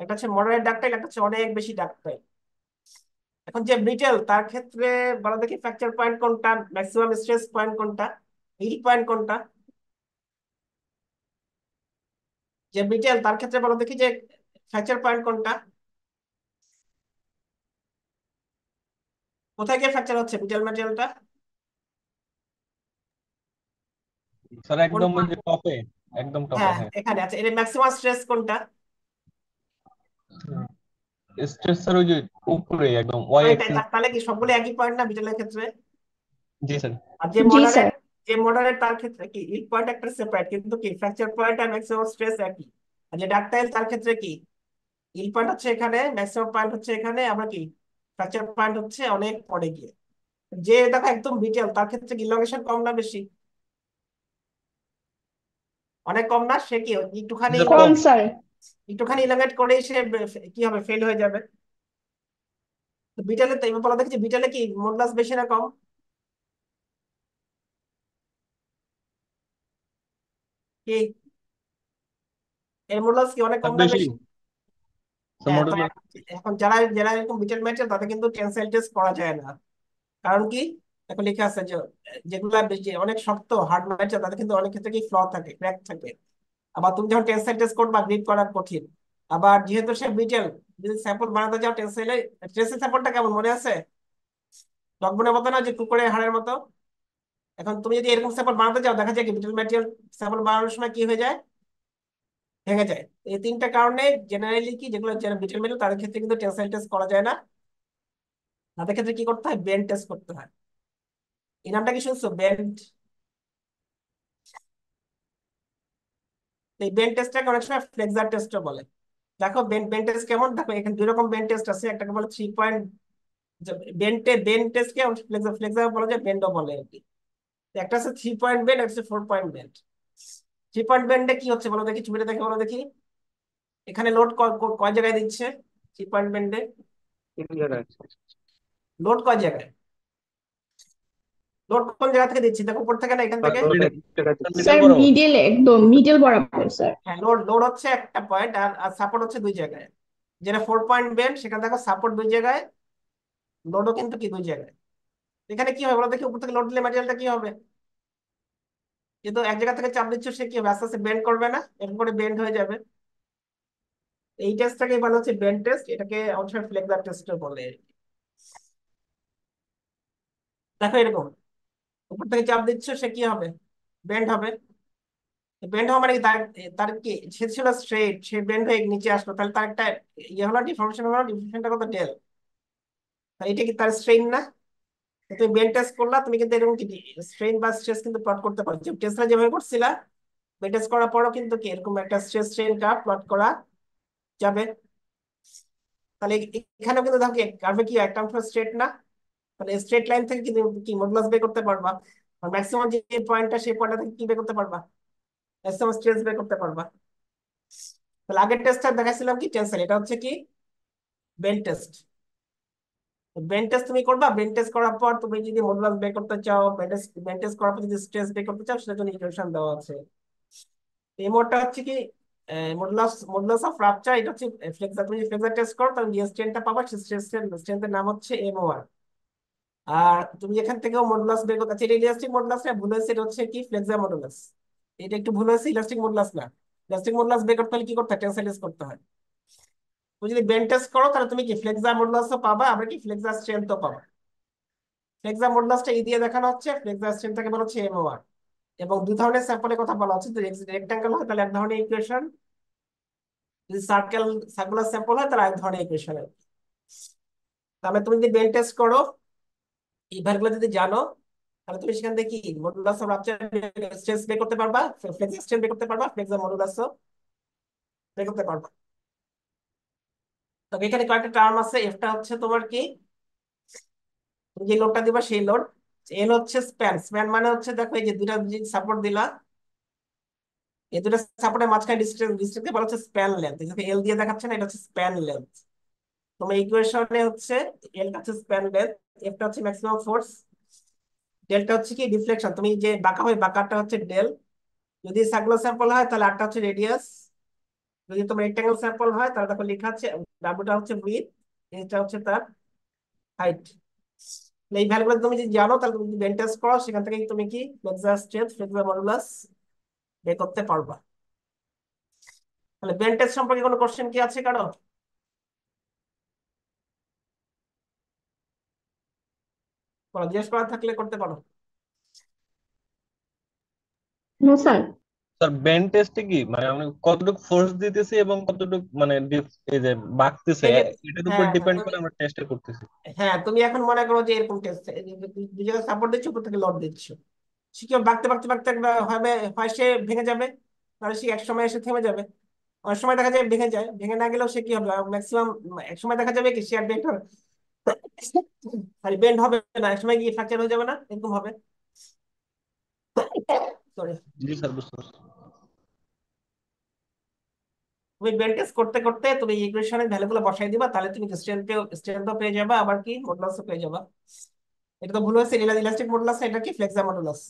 একটা হচ্ছে মডারেট ডাক্টাইল, একটা হচ্ছে অনেক বেশি ডাক্টাইল। এখন যে ব্রিটেল তার ক্ষেত্রে বলো দেখি, ফ্র্যাকচার পয়েন্ট কোনটা, ম্যাক্সিমাম স্ট্রেস পয়েন্ট কোনটা, হিট পয়েন্ট কোনটা? যে ব্রিটেল তার ক্ষেত্রে বলো দেখি যে ফ্র্যাকচার পয়েন্ট কোনটা, কোথায় গিয়ে ফ্র্যাকচার হচ্ছে ব্রিটেল ম্যাটেরিয়ালটা? স্যার কোন একদম ওই point? যে টপে, একদম টপে, হ্যাঁ, হ্যাঁ। এখানে আছে। এর ম্যাক্সিমাম স্ট্রেস কোনটা? স্ট্রেস স্যার ওই যে উপরে একদম ওয়াই ওইটাই। অ্যাক্সিস। তাহলে কি সবগুলো একই পয়েন্ট না ব্রিটেলের ক্ষেত্রে? জি স্যার। আর যে জি মডারেট, স্যার। যে মডারেট তার ক্ষেত্রে কি ইল পয়েন্ট একটা সেপারেট, কিন্তু কি ফ্র্যাকচার পয়েন্ট আর ম্যাক্সিমাম স্ট্রেস একই। আর যে ডাকটাইল তার ক্ষেত্রে কি ইল পয়েন্ট হচ্ছে এখানে, ম্যাক্সিমাম পয়েন্ট হচ্ছে এখানে, আমরা কি ফ্র্যাকচার পয়েন্ট হচ্ছে অনেক পরে গিয়ে। যে দেখো একদম বিটেল তার ক্ষেত্রে কি ইলংগেশন কম না বেশি? অনেক কম না? সে কি একটুখানি স্যার কম কম। স্যার। একটুখানি ইলাঙ্গেট করেই সে কি হবে, ফেল হয়ে যাবে। তো বিটেলে তো এবার বলা দেখছি, বিটেলে কি মডুলাস বেশি না কম? কি এর মডুলাস কি অনেক কম না বেশি বেশি? স্যার হ্যাঁ, তো মডুলাস। এখন যারা যারা এরকম বিটেল ম্যাটেরিয়াল তাদের কিন্তু টেনসাইল টেস্ট করা যায় না। কারণ কি, এখন লেখা আছে যে যেগুলা বেশি অনেক শক্ত হার্ড ম্যাটেরিয়াল তাদের কিন্তু অনেক ক্ষেত্রে কি ফ্ল থাকে, ক্র্যাক থাকে। আবার তুমি যখন টেনসাইল টেস্ট করবা গ্রিপ করা কঠিন। আবার যেহেতু সে বিটেল, যদি স্যাম্পল বানাতে যাও টেনসাইলে, টেনসাইল স্যাম্পলটা কেমন মনে আছে? ডগবনের মতো না, যে কুকুরের হাড়ের মতো? এখন তুমি যদি এরকম স্যাম্পল বানাতে যাও, দেখা যায় কি বিটেল ম্যাটেরিয়াল স্যাম্পল বানানোর সময় কি হয়ে যায়, ভেঙে যায়। এই তিনটা কারণে জেনারেলি কি যেগুলো যারা বিটেল মেটেরিয়াল তাদের ক্ষেত্রে কিন্তু টেনসাইল টেস্ট করা যায় না। তাদের ক্ষেত্রে কি করতে হয়, বেন্ড টেস্ট করতে হয়। এই নামটা কি শুনছো, বেন্ড? এই বেন্ড টেস্টটাকে অনেক সময় ফ্লেক্সার টেস্টও বলে। দেখো বেন্ড বেন্ড টেস্ট কেমন, দেখো এখানে দুই রকম বেন্ড টেস্ট আছে, একটাকে বলে 3 পয়েন্ট। বেন্ড টেস্টকে ফ্লেক্সার ফ্লেক্সার বলা যায়, বেন্ডও বলে আর কি। একটা আছে 3 পয়েন্ট বেন্ড, একটা হচ্ছে 4 পয়েন্ট বেন্ড। 3 পয়েন্ট বেন্ডে কি হচ্ছে বলো দেখি, ছবিটা দেখে বলো দেখি। এখানে লোড কয় জায়গায় দিচ্ছে 3 পয়েন্ট বেন্ডে? লোড কয় জায়গায়, লোড কোন জায়গা থেকে দিচ্ছি, দেখো উপর থেকে না এখান থেকে? মিডল স্যার বরাবর। মিডল, একদম মিডল বরাবর স্যার। হ্যাঁ, লোড লোড হচ্ছে একটা পয়েন্ট, আর সাপোর্ট হচ্ছে 2 জায়গায়। যেটা 4 পয়েন্ট বেন্ড সেখানে দেখো সাপোর্ট 2 জায়গায়, লোডও কিন্তু কি 2 জায়গায়। এখানে কি হবে বলো দেখি, উপর থেকে লোড দিলে ম্যাটেরিয়ালটা কি হবে? কিন্তু এক জায়গা থেকে চাপ দিচ্ছ, সে কি হবে, আস্তে আস্তে বেন্ড করবে না, এরকম করে বেন্ড হয়ে যাবে। এই টেস্টটাকে বলা হচ্ছে বেন্ড টেস্ট, এটাকে অবশ্য ফ্লেক্সার টেস্ট বলে। দেখো এরকম উপর থেকে চাপ দিচ্ছ, সে কি হবে, বেন্ড হবে। বেন্ড হওয়া মানে কি, তার তার কি, সে ছিল স্ট্রেট, সে বেন্ড হয়ে নিচে আসলো, তাহলে তার একটা ইয়ে হলো, ডিফর্মেশন হলো, ডিফর্মেশনটা কত, ডেল। তাহলে এটা কি তার স্ট্রেইন না? তো তুমি বেন্ড টেস্ট করলা, তুমি কিন্তু এরকম কি স্ট্রেইন বা স্ট্রেস কিন্তু প্লট করতে পারো, যে টেস্টটা যেভাবে করছিলা বেন্ড টেস্ট করার পরও কিন্তু কি এরকম একটা স্ট্রেস স্ট্রেইন কার্ভ প্লট করা যাবে। তাহলে এখানেও কিন্তু দেখো কার্ভে কি একটা অংশ স্ট্রেট না, তাহলে স্ট্রেট লাইন থেকে কিন্তু কি মডুলাস বের করতে পারবা। আর ম্যাক্সিমাম যে পয়েন্টটা, সেই পয়েন্টটা থেকে কি বের করতে পারবা, ম্যাক্সিমাম স্ট্রেস বের করতে পারবা। তাহলে আগের টেস্টটা দেখাইছিলাম কি টেনসাইল, এটা হচ্ছে কি বেন্ড টেস্ট। বেন্ড টেস্ট তুমি করবা, বেন্ড টেস্ট করার পর তুমি যদি মডুলাস বের করতে চাও, বেন্ড টেস্ট করার পর যদি স্ট্রেস বের করতে চাও, সেটার জন্য ইকুয়েশন দেওয়া আছে। এই মোডটা হচ্ছে কি মডুলাস মডুলাস অফ রাপচার, এটা হচ্ছে ফ্লেক্সার। তুমি যদি ফ্লেক্সার টেস্ট করো তাহলে যে স্ট্রেনটা পাবা, সেই স্ট্রেন্থের নাম হচ্ছে MOR। আর তুমি এখান থেকেও মডুলাস বের করতে, এটা ইলাস্টিক মডুলাস না, ভুল হয়েছে, এটা হচ্ছে কি ফ্লেক্সার মডুলাস। এটা একটু ভুল হয়েছে, ইলাস্টিক মডুলাস না। ইলাস্টিক মডুলাস বের করতে হলে কি করতে হয়, টেনসাইল টেস্ট করতে হয়। তুমি যদি বেন্ড টেস্ট করো তাহলে তুমি কি ফ্লেক্সার মডুলাসও পাবা, আবার কি ফ্লেক্সার স্ট্রেন্থও পাবা। ফ্লেক্সার মডুলাসটা দিয়ে দেখানো হচ্ছে, ফ্লেক্সার স্ট্রেন্থটাকে বলা হচ্ছে MOR। এবং 2 ধরনের স্যাম্পলের কথা বলা হচ্ছে, যদি রেক্টাঙ্গেল হয় তাহলে এক ধরনের ইকুয়েশন, যদি সার্কুলার স্যাম্পল হয় তাহলে এক ধরনের ইকুয়েশন। তাহলে তুমি যদি বেন্ড টেস্ট করো, এই ভ্যালুগুলো যদি জানো, তাহলে তুমি সেখান থেকে কি মডুলাস অফ রাপচার স্ট্রেস বের করতে পারবা, ফ্লেক্সার স্ট্রেন বের করতে পারবা, ফ্লেক্সার মডুলাসও বের করতে পারবা। তবে এখানে কয়েকটা টার্ম আছে, এফটা হচ্ছে তোমার কি, তুমি যে লোডটা দিবা সেই লোড। এল হচ্ছে স্প্যান, স্প্যান মানে হচ্ছে দেখো এই যে দুটা সাপোর্ট দিলা, এই দুটো সাপোর্টের মাঝখানে ডিস্টেন্স, ডিস্টেন্সকে বলা হচ্ছে স্প্যান লেন্থ। এল দিয়ে দেখাচ্ছে না, এটা হচ্ছে স্প্যান লেন্থ। তোমার ইকুয়েশনে হচ্ছে এলটা হচ্ছে স্প্যান লেন্থ, এফটা হচ্ছে ম্যাক্সিমাম ফোর্স, ডেলটা হচ্ছে কি ডিফ্লেকশন, তুমি যে বাঁকা হয় বাঁকাটা হচ্ছে ডেল। যদি সার্কুলার স্যাম্পল হয় তাহলে আরটা হচ্ছে রেডিয়াস। যদি তোমার রেক্টাঙ্গেল স্যাম্পল হয় তাহলে দেখো লেখা আছে ডাব্লুটা হচ্ছে উইথ, এটা হচ্ছে তার হাইট। এই ভ্যালুগুলো তুমি যদি জানো, তাহলে তুমি যদি বেন্ড টেস্ট করো, সেখান থেকে তুমি কি ফ্লেক্সার স্ট্রেংথ, ফ্লেক্সার মডুলাস বের করতে পারবা। তাহলে বেন্ড টেস্ট সম্পর্কে কোনো কোশ্চেন কি আছে কারো? কোনো জিজ্ঞেস করার থাকলে করতে পারো। No sir. স্যার বেন্ড টেস্টে কি মানে আমি কতটুকু ফোর্স দিতেছি এবং কতটুকু মানে এই যে বাড়তেছে এই যে এটার উপর হ্যাঁ হ্যাঁ ডিপেন্ড তুমি, করে আমরা টেস্টটা করতেছি। হ্যাঁ তুমি এখন মনে করো যে এরকম টেস্ট, দুই জায়গায় সাপোর্ট দিচ্ছ, উপর থেকে লোড দিচ্ছ, সে কি হবে, বাঁকতে বাঁকতে বাঁকতে হবে, হয় সে ভেঙে যাবে, তাহলে সে এক সময় এসে থেমে যাবে। অনেক সময় দেখা যায় ভেঙে যায়, ভেঙে না গেলেও সে কি হবে, ম্যাক্সিমাম এক সময় দেখা যাবে কি সে আর বেন্ড হবে, সরি বেন্ড হবে না, এক সময় গিয়ে ফ্র্যাকচার হয়ে যাবে না, এরকম হবে। সরি। জি স্যার, বুঝতে পারছি। তুমি বেন্ড টেস্ট করতে করতে তুমি ইকুয়েশনের ভ্যালুগুলো বসাই দিবা, তাহলে তুমি স্ট্রেংথও পেয়ে যাবা, আবার কি মডুলাসও পেয়ে যাবা। এটা তো ভুল হয়েছে, ইলাস্টিক মডুলাস, এটা কি ফ্লেক্সার মডুলাস।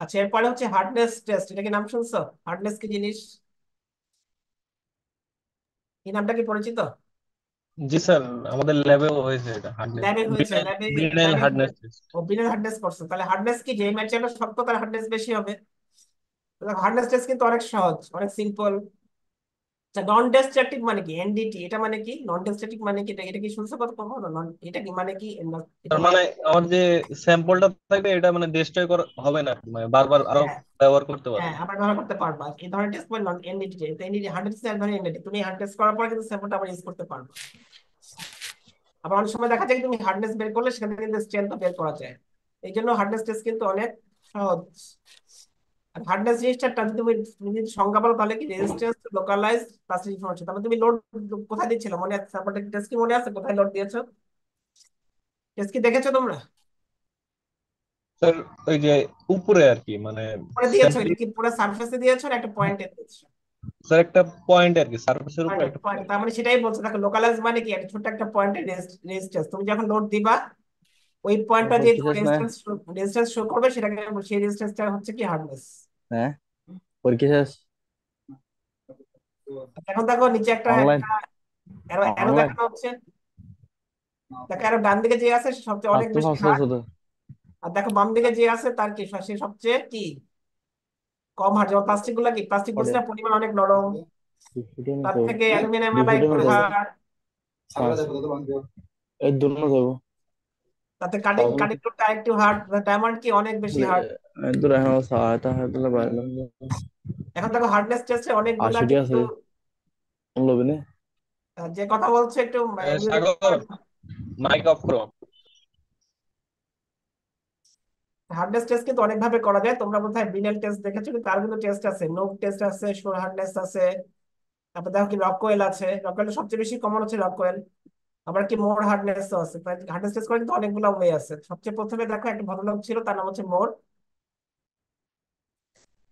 আচ্ছা, এরপরে হচ্ছে হার্ডনেস টেস্ট, এটা কি নাম শুনছো? হার্ডনেস কি জিনিস, এই নামটা কি পরিচিত? জি স্যার, আমাদের ল্যাবেও হয়েছে এটা, হার্ডনেস, ল্যাবে হয়েছে, বিনাইল ল্যাবে বিনাইল ল্যাবে হার্ডনেস টেস্ট। বিনাল হার্ডনেস করছো, তাহলে হার্ডনেস কি, যে ম্যাটেরিয়ালটা শক্ত তার হার্ডনেস বেশি হবে। হার্ডনেস টেস্ট কিন্তু অনেক সহজ, অনেক সিম্পল। আচ্ছা, নন ডেস্ট্রাকটিভ মানে কি, এনডিটি, এটা মানে কি, নন ডেস্ট্রাকটিভ মানে কি, এটা কি শুনছো কত কখনো? এটা কি মানে কি, এটা তার মানে, মানে আমার যে স্যাম্পলটা থাকবে এটা মানে ডিস্ট্রয় করা হবে না আর কি, মানে বারবার আরো হ্যাঁ ব্যবহার করতে হ্যাঁ, পারবো। আবার ব্যবহার করতে পারবা এই ধরনের টেস্ট, মানে নন এনডিটি। এনডিটি হার্ডনেস এক ধরনের এনডিটি, তুমি হার্ড টেস্ট করার পর কিন্তু স্যাম্পলটা আবার ইউজ করতে পারবা। আবার অনেক সময় দেখা যায় কি তুমি হার্ডনেস বের করলে সেখান থেকে কিন্তু স্ট্রেংথ বের করা যায়। এই জন্য হার্ডনেস টেস্ট কিন্তু অনেক সহজ। আর হার্ডনেস জিনিসটা যদি তুমি যদি সংজ্ঞা বলো, তাহলে কি রেজিস্ট্যান্স লোকালাইজ প্লাস ইনফরমেশন। তারপরে তুমি লোড কোথায় দিচ্ছিলে মনে আছে, সাপোর্টেড টেস্ট কি মনে আছে, কোথায় লোড দিয়েছো, টেস্ট কি দেখেছো তোমরা? স্যার ওই যে উপরে আর কি, মানে পরে দিয়েছো, স্যাম্পল, এটা কি পুরো সারফেসে দিয়েছো না একটা পয়েন্টে দিয়েছো? স্যার একটা পয়েন্ট আর কি, সারফেসের উপর পয়েন্টে একটা পয়েন্ট, পয়েন্ট। তার মানে সেটাই বলছো, দেখো লোকালাইজ মানে কি, একটা ছোট্ট একটা পয়েন্টে রেজিস্ট্যান্স, তুমি যখন লোড দিবা ওই পয়েন্টটা যে পরীক্ষা তোমার শেষ না? রেজিস্ট্যান্স রেজিস্ট্যান্স শো করবে, সেটাকে, সেই রেজিস্ট্যান্সটা হচ্ছে কি হার্ডনেস। হ্যাঁ, পরীক্ষা শেষ। এখন দেখো নিচে একটা অনলাইন, একটা অ্যারো অ্যারো অনলাইন। দেখানো হচ্ছে, দেখো অ্যারো ডান দিকে যে আছে সে সবচেয়ে অনেক ফার্স্ট বেশি ফার্স্ট হার্ড, শুধু আর দেখো বাম দিকে যে আছে তার কি, সে সবচেয়ে কি কম হার্ড। যেমন প্লাস্টিক গুলা কি, প্লাস্টিক কয়টা? বলছিলাম পরিমাণ অনেক নরম, দুশোটা তার নিতে হবে। থেকে অ্যালুমিনিয়াম অ্যালয় 200টা একটু নিতে হবে। হার্ড, পাঁচ, এই দুটো দেবো। তাতে কাটিং তাহলে কাটিং করতে আরেকটু হার্ড, ডায়মন্ড কি অনেক বেশি হার্ড। দুটো এখন সহায়তা হয়ে দিলে পারলাম। এখন দেখো হার্ডনেস টেস্টে অনেকগুলা 80টি কিন্তু আছে, লবি না? যে কথা বলছে একটু মিউট সাগর, করেন। মাইক অফ করো। হার্ডনেস টেস্ট কিন্তু অনেক ভাবে করা যায়, তোমরা বোধহয় বিনেল টেস্ট দেখেছো, কিন্তু তার কিন্তু টেস্ট আছে, নোক টেস্ট আছে, শোর হার্ডনেস আছে, তারপর দেখো কি রকওয়েল আছে, রকওয়েল সবচেয়ে বেশি কমন হচ্ছে রকওয়েল। আবার কি মোর হার্ডনেস আছে, হার্ডনেস টেস্ট করে কিন্তু অনেকগুলো ওয়ে আছে। সবচেয়ে প্রথমে দেখো একটা ভদ্রলোক ছিল, তার নাম হচ্ছে মোর।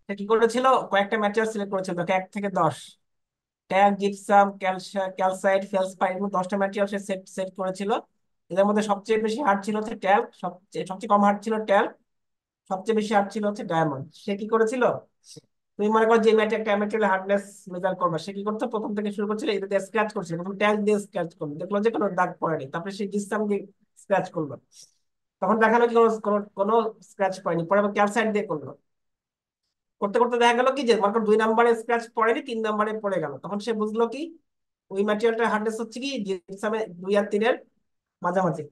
সে কি করেছিল, কয়েকটা ম্যাটেরিয়াল সিলেক্ট করেছিল, দেখো 1 থেকে 10, ট্যাগ, জিপসাম, ক্যালসাইট, ফেলসপাইন, এরকম 10টা ম্যাটেরিয়াল সে সেট সেট করেছিল। এদের মধ্যে সবচেয়ে বেশি হার্ড ছিল হচ্ছে ট্যাল্ক, সবচেয়ে সবচেয়ে কম হার্ড ছিল ট্যাল্ক, সবচেয়ে বেশি হার্ড ছিল হচ্ছে ডায়মন্ড। সে কি করেছিল, তুমি মনে করো যে একটা ম্যাটেরিয়াল হার্ডনেস মেজার করবে, সে কি করতো, প্রথম থেকে শুরু করছিল এটা দিয়ে স্ক্র্যাচ করছিল, প্রথম ট্যাগ দিয়ে স্ক্র্যাচ করলো, দেখলো যে কোনো দাগ পড়েনি, তারপরে সে জিপসাম দিয়ে স্ক্র্যাচ করলো, তখন দেখালো কি কোনো কোনো কোনো স্ক্র্যাচ পড়েনি, পরে আবার ক্যালসাইট দিয়ে করলো, করতে করতে দেখা গেল কি যে মাত্র 2 নম্বরে স্ক্র্যাচ পড়েনি, 3 নম্বরে পড়ে গেল, তখন সে বুঝলো কি ওই ম্যাটেরিয়ালটার হার্ডনেস হচ্ছে কি জিপসামে 2 আর 3-এর মাঝামাঝি।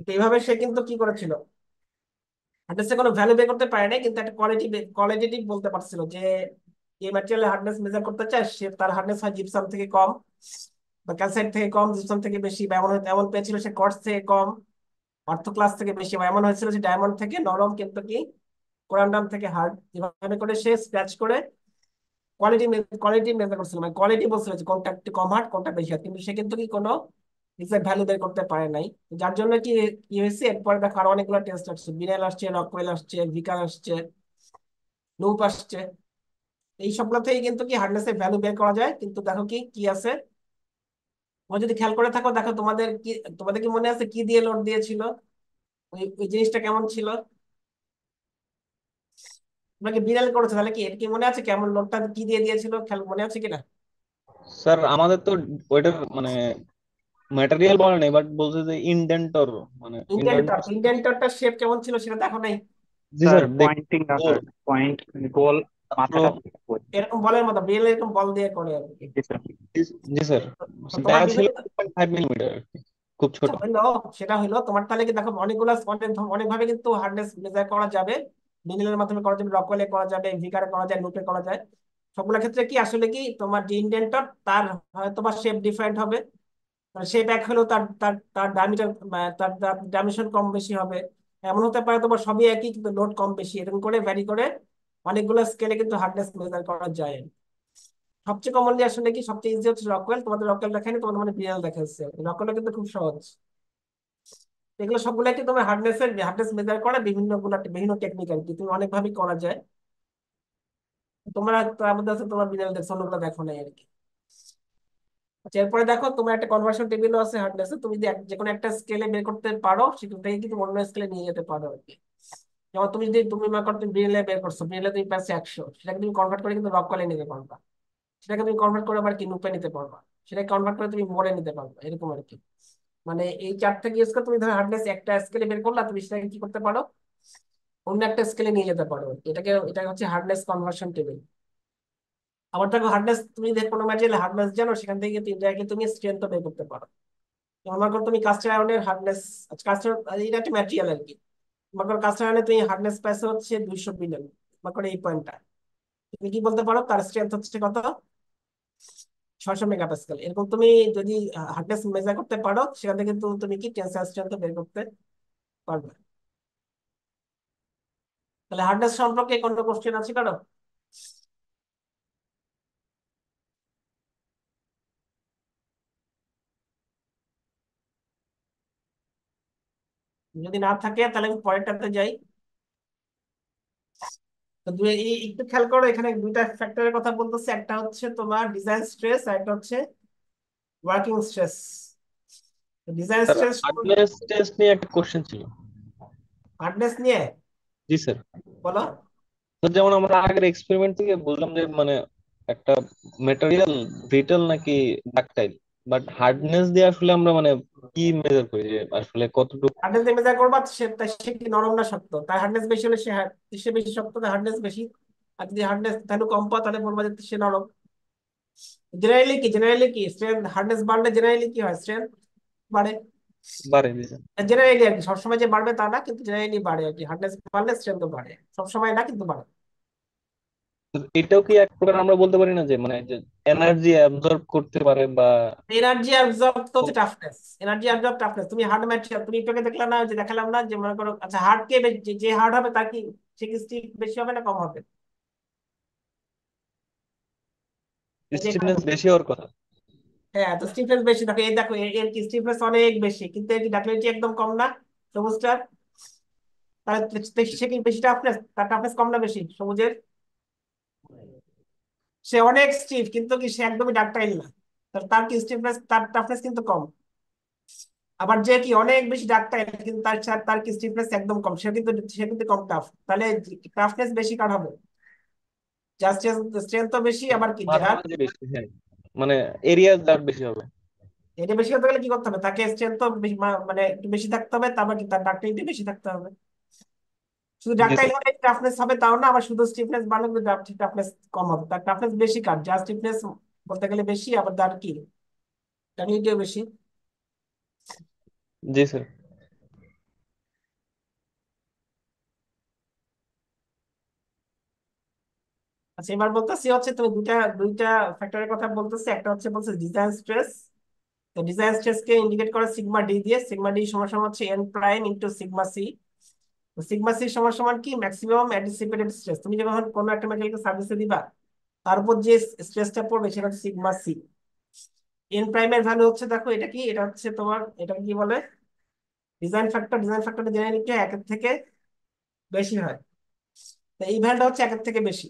তো এইভাবে সে কিন্তু কি করেছিল, হার্ডনেসের কোনো ভ্যালু বের করতে পারে নাই, কিন্তু একটা কোয়ালিটেটিভ বলতে পারছিল যে এই ম্যাটেরিয়ালের হার্ডনেস মেজার করতে চায়, সে তার হার্ডনেস হয় জিপসাম থেকে কম বা ক্যালসাইট থেকে কম, জিপসাম থেকে বেশি, বা এমন এমন পেয়েছিল সে কর্স থেকে কম, অর্থ ক্লাস থেকে বেশি, বা এমন হয়েছিল যে ডায়মন্ড থেকে নরম কিন্তু কি কোরান্ডাম থেকে হার্ড। এভাবে করে সে স্ক্র্যাচ করে কোয়ালিটি কোয়ালিটি মেজার করছিল, মানে কোয়ালিটি বলছিল যে কোনটা একটু কম হার্ড কোনটা বেশি হার্ড, কিন্তু সে কিন্তু কি কোনো এক্সাক্ট ভ্যালু বের করতে পারে নাই। যার জন্য কি কি হয়েছে, এরপরে দেখো আরো অনেকগুলো টেস্ট আসছে, বিনেল আসছে, রকওয়েল আসছে, ভিকার আসছে, লুপ আসছে, এই সবগুলো থেকে কিন্তু কি হার্ডনেস এর ভ্যালু বের করা যায়। কিন্তু দেখো কি কি আছে, তোমরা যদি খেয়াল করে থাকো, দেখো তোমাদের কি মনে আছে কি দিয়ে লোড দিয়েছিল, ওই ওই জিনিসটা কেমন ছিল, তোমরা কি বিড়াল করেছো, তাহলে কি এটা কি মনে আছে কেমন লোডটা কি দিয়ে দিয়েছিল, খেয়াল মনে আছে কিনা? স্যার আমাদের তো ওইটার মানে ম্যাটেরিয়াল বলে নাই, বাট বলছে যে ইন্ডেন্টর, মানে ইন্ডেন্টর। ইন্ডেন্টরটার শেপ কেমন ছিল সেটা দেখো নাই? জি স্যার স্যার, দেখ। পয়েন্টিং ও আকার, পয়েন্ট গোল, মাত্র, মাথাটা গোল। এরকম বলের মতো, বিড়াল এরকম বল দিয়ে করে আর কি। জি স্যার। জি স্যার, তো তোমার ডায়া ছিল বিভিন্ন, 2.5 মিলিমিটার, খুব ছোট। আচ্ছা হইলো, সেটা হইলো তোমার, তাহলে কি দেখো অনেকগুলো অনেক ভাবে কিন্তু হার্ডনেস মেজার করা যাবে, মিনিলের মাধ্যমে করা যাবে, রকওয়েলে করা যাবে, ভিকারে করা যায়, লুপে করা যায়। সবগুলো ক্ষেত্রে কি আসলে কি তোমার যে ইন্ডেন্টর তার হয়তো বা শেপ ডিফারেন্ট হবে, মানে সেই ব্যাক হলেও তার তার তার ডায়ামিটার, তার ডাইমেনশন কম বেশি হবে। এমন হতে পারে তোমার সবই একই কিন্তু লোড কম বেশি, এরকম করে ভ্যারি করে অনেকগুলো স্কেলে কিন্তু হার্ডনেস মেজার করা যায়। সবচেয়ে কমনলি আসলে কি সবচেয়ে ইজি হচ্ছে রকওয়েল। তোমাদের রকওয়েল দেখায়নি, তোমাদের মানে বিড়াল দেখাচ্ছে। রকওয়েল কিন্তু খুব সহজ। এগুলো সবগুলো কি তোমার হার্ডনেস মেজার করা বিভিন্ন গুলা বিভিন্ন টেকনিক আর কি, তুমি অনেক ভাবেই করা যায়। তোমরা তার মধ্যে আছে তোমার বিড়াল দেখছো, অন্যগুলো দেখো নাই আর কি। আচ্ছা, এরপরে দেখো তোমার একটা কনভার্সন টেবিলও আছে হার্ডনেস। তুমি যদি যে কোনো একটা স্কেলে বের করতে পারো সেখান থেকে কিন্তু অন্য স্কেলে নিয়ে যেতে পারো আর কি। যেমন তুমি যদি তুমি মনে করো তুমি বিড়ালে বের করছো, বিড়ালে তুমি পাচ্ছ 100, সেটাকে তুমি কনভার্ট করে কিন্তু রক কলে নিতে পারবা। সেটাকে তুমি কনভার্ট করে আবার কি নুপে নিতে পারবা। সেটাকে কনভার্ট করে তুমি মোড়ে নিতে পারবা, এরকম আর কি। মানে এই চারটা ইউজ করে তুমি ধরো হার্ডনেস একটা স্কেলে বের করলা, তুমি সেটাকে কি করতে পারো, অন্য একটা স্কেলে নিয়ে যেতে পারো। এটা হচ্ছে হার্ডনেস কনভার্সন টেবিল। আবার দেখো হার্ডনেস, তুমি যে কোনো ম্যাটেরিয়াল হার্ডনেস জানো, সেখান থেকে কিন্তু ইনডাইরেক্টলি তুমি স্ট্রেংথ বের করতে পারো। মনে করো তুমি কাস্টার আয়রনের হার্ডনেস, কাস্টার, এটা একটা ম্যাটেরিয়াল আর কি। মনে করো কাস্টার আয়রনে তুমি হার্ডনেস পাইছো হচ্ছে 200 মিলিয়ন, মনে করো এই পয়েন্টটা। তুমি কি বলতে পারো তার স্ট্রেংথ হচ্ছে কত, 600 মেগাপাস্কেল। এরকম তুমি যদি হার্ডনেস মেজার করতে পারো, সেখান থেকে কিন্তু তুমি কি টেন্সাইল স্ট্রেংথ বের করতে পারবে। তাহলে হার্ডনেস সম্পর্কে কোনো কোশ্চেন আছে কারো? যদি না থাকে তাহলে আমি পরেরটাতে যাই। তো একটু খেয়াল করো, এখানে দুইটা ফ্যাক্টরের কথা বলতেছে। একটা হচ্ছে তোমার ডিজাইন স্ট্রেস, আর একটা হচ্ছে working stress. Design sir stress, hardness test নিয়ে একটা কোশ্চেন ছিল। হার্ডনেস নিয়ে জি স্যার। বলো। তো যেমন আমরা আগের এক্সপেরিমেন্ট থেকে বুঝলাম যে মানে একটা মেটেরিয়াল ব্রিটল নাকি ডাকটাইল, বাট হার্ডনেস দিয়ে আসলে আমরা মানে কি মেজার করি যে আসলে কতটুকু? হার্ডনেস দিয়ে মেজার করবা, সে কি নরম না শক্ত। তার হার্ডনেস বেশি হলে সে বেশি শক্ত, তার হার্ডনেস বেশি। আর যদি হার্ডনেস ভ্যালু কম পাও, তাহলে বলবা যে সে নরম। জেনারেলি কি স্ট্রেংথ, হার্ডনেস বাড়লে জেনারেলি কি হয়, স্ট্রেংথ বাড়ে। বাড়ে দিয়েছে। জেনারেলি আর কি, সবসময় যে বাড়বে তা না, কিন্তু জেনারেলি বাড়ে আর কি। হার্ডনেস বাড়লে স্ট্রেংথ বাড়ে, সবসময় না কিন্তু বাড়ে। এটাও কি এক প্রকার আমরা বলতে পারি না যে মানে যে এনার্জি অ্যাবজর্ব করতে পারে বা? এনার্জি অ্যাবজর্ব তো হচ্ছে টাফনেস। এনার্জি অ্যাবজর্ব টাফনেস, তুমি হার্ড ম্যাটেরিয়াল, তুমি একটু আগে দেখলাম না, যে দেখালাম না, যে মনে করো আচ্ছা হার্ড কে যে হার্ড হবে তার কি, সে কি স্টিফ বেশি হবে না কম হবে? এই যে স্টিফনেস বেশি হওয়ার কথা। হ্যাঁ, তো স্টিফনেস বেশি। দেখো এই দেখো এর কি স্টিফনেস অনেক বেশি, কিন্তু এর কি ডাক্টিলিটি একদম কম না সবুজটার। তাহলে সে কি বেশি টাফনেস, তার টাফনেস কম না বেশি সবুজের? সে অনেক স্টিফ, কিন্তু কি সে একদমই ডাক্টাইল না। তার কি স্টিফনেস, তার টাফনেস কিন্তু কম। আবার যে কি অনেক বেশি ডাক্তাইল, কিন্তু তার কি স্টিফনেস একদম কম, সে কিন্তু কম টাফ। তাহলে টাফনেস বেশি কার হবে, জাস্ট স্ট্রেংথ তো বেশি, আবার কি যার মাঝামাঝি বেশি, হ্যাঁ। মানে এরিয়া যার বেশি হবে। এটা বেশি হতে গেলে কি করতে হবে, তাকে স্ট্রেংথ তো মানে একটু বেশি থাকতে হবে, তারপর কি তার ডাক্তারিটি বেশি থাকতে হবে। শুধু জি ডাক্তাইল স্যার। হলে টাফনেস হবে তাও না, আবার শুধু স্টিফনেস বাড়লে কিন্তু টাফনেস কম হবে। তার টাফনেস বেশি কার, যার স্টিফনেস বলতে গেলে বেশি, আবার তার কি ডাক্তারিটিও বেশি। জি স্যার। আচ্ছা, এবার বলতেছি হচ্ছে তুমি দুইটা দুইটা ফ্যাক্টরের কথা বলতেছি। একটা হচ্ছে বলছে ডিজাইন স্ট্রেস। তো ডিজাইন স্ট্রেস কে ইন্ডিকেট করে সিগমা ডি দিয়ে। সিগমা ডি সমান সমান হচ্ছে N prime into sigma C. Sigma C সমান সমান কি, ম্যাক্সিমাম অ্যান্টিসিপেটেড স্ট্রেস। তুমি যখন কোনো একটা ম্যাটেরিয়ালকে সার্ভিসে দিবা, তার উপর যে স্ট্রেসটা পড়বে সেটা হচ্ছে সিগমা সি। এন প্রাইমের ভ্যালু হচ্ছে, দেখো এটা কি, এটা হচ্ছে তোমার, এটা কি বলে, ডিজাইন ফ্যাক্টর। ডিজাইন ফ্যাক্টরটা জেনে নিতে একের থেকে বেশি হয়। তো এই ভ্যালুটা হচ্ছে একের থেকে বেশি।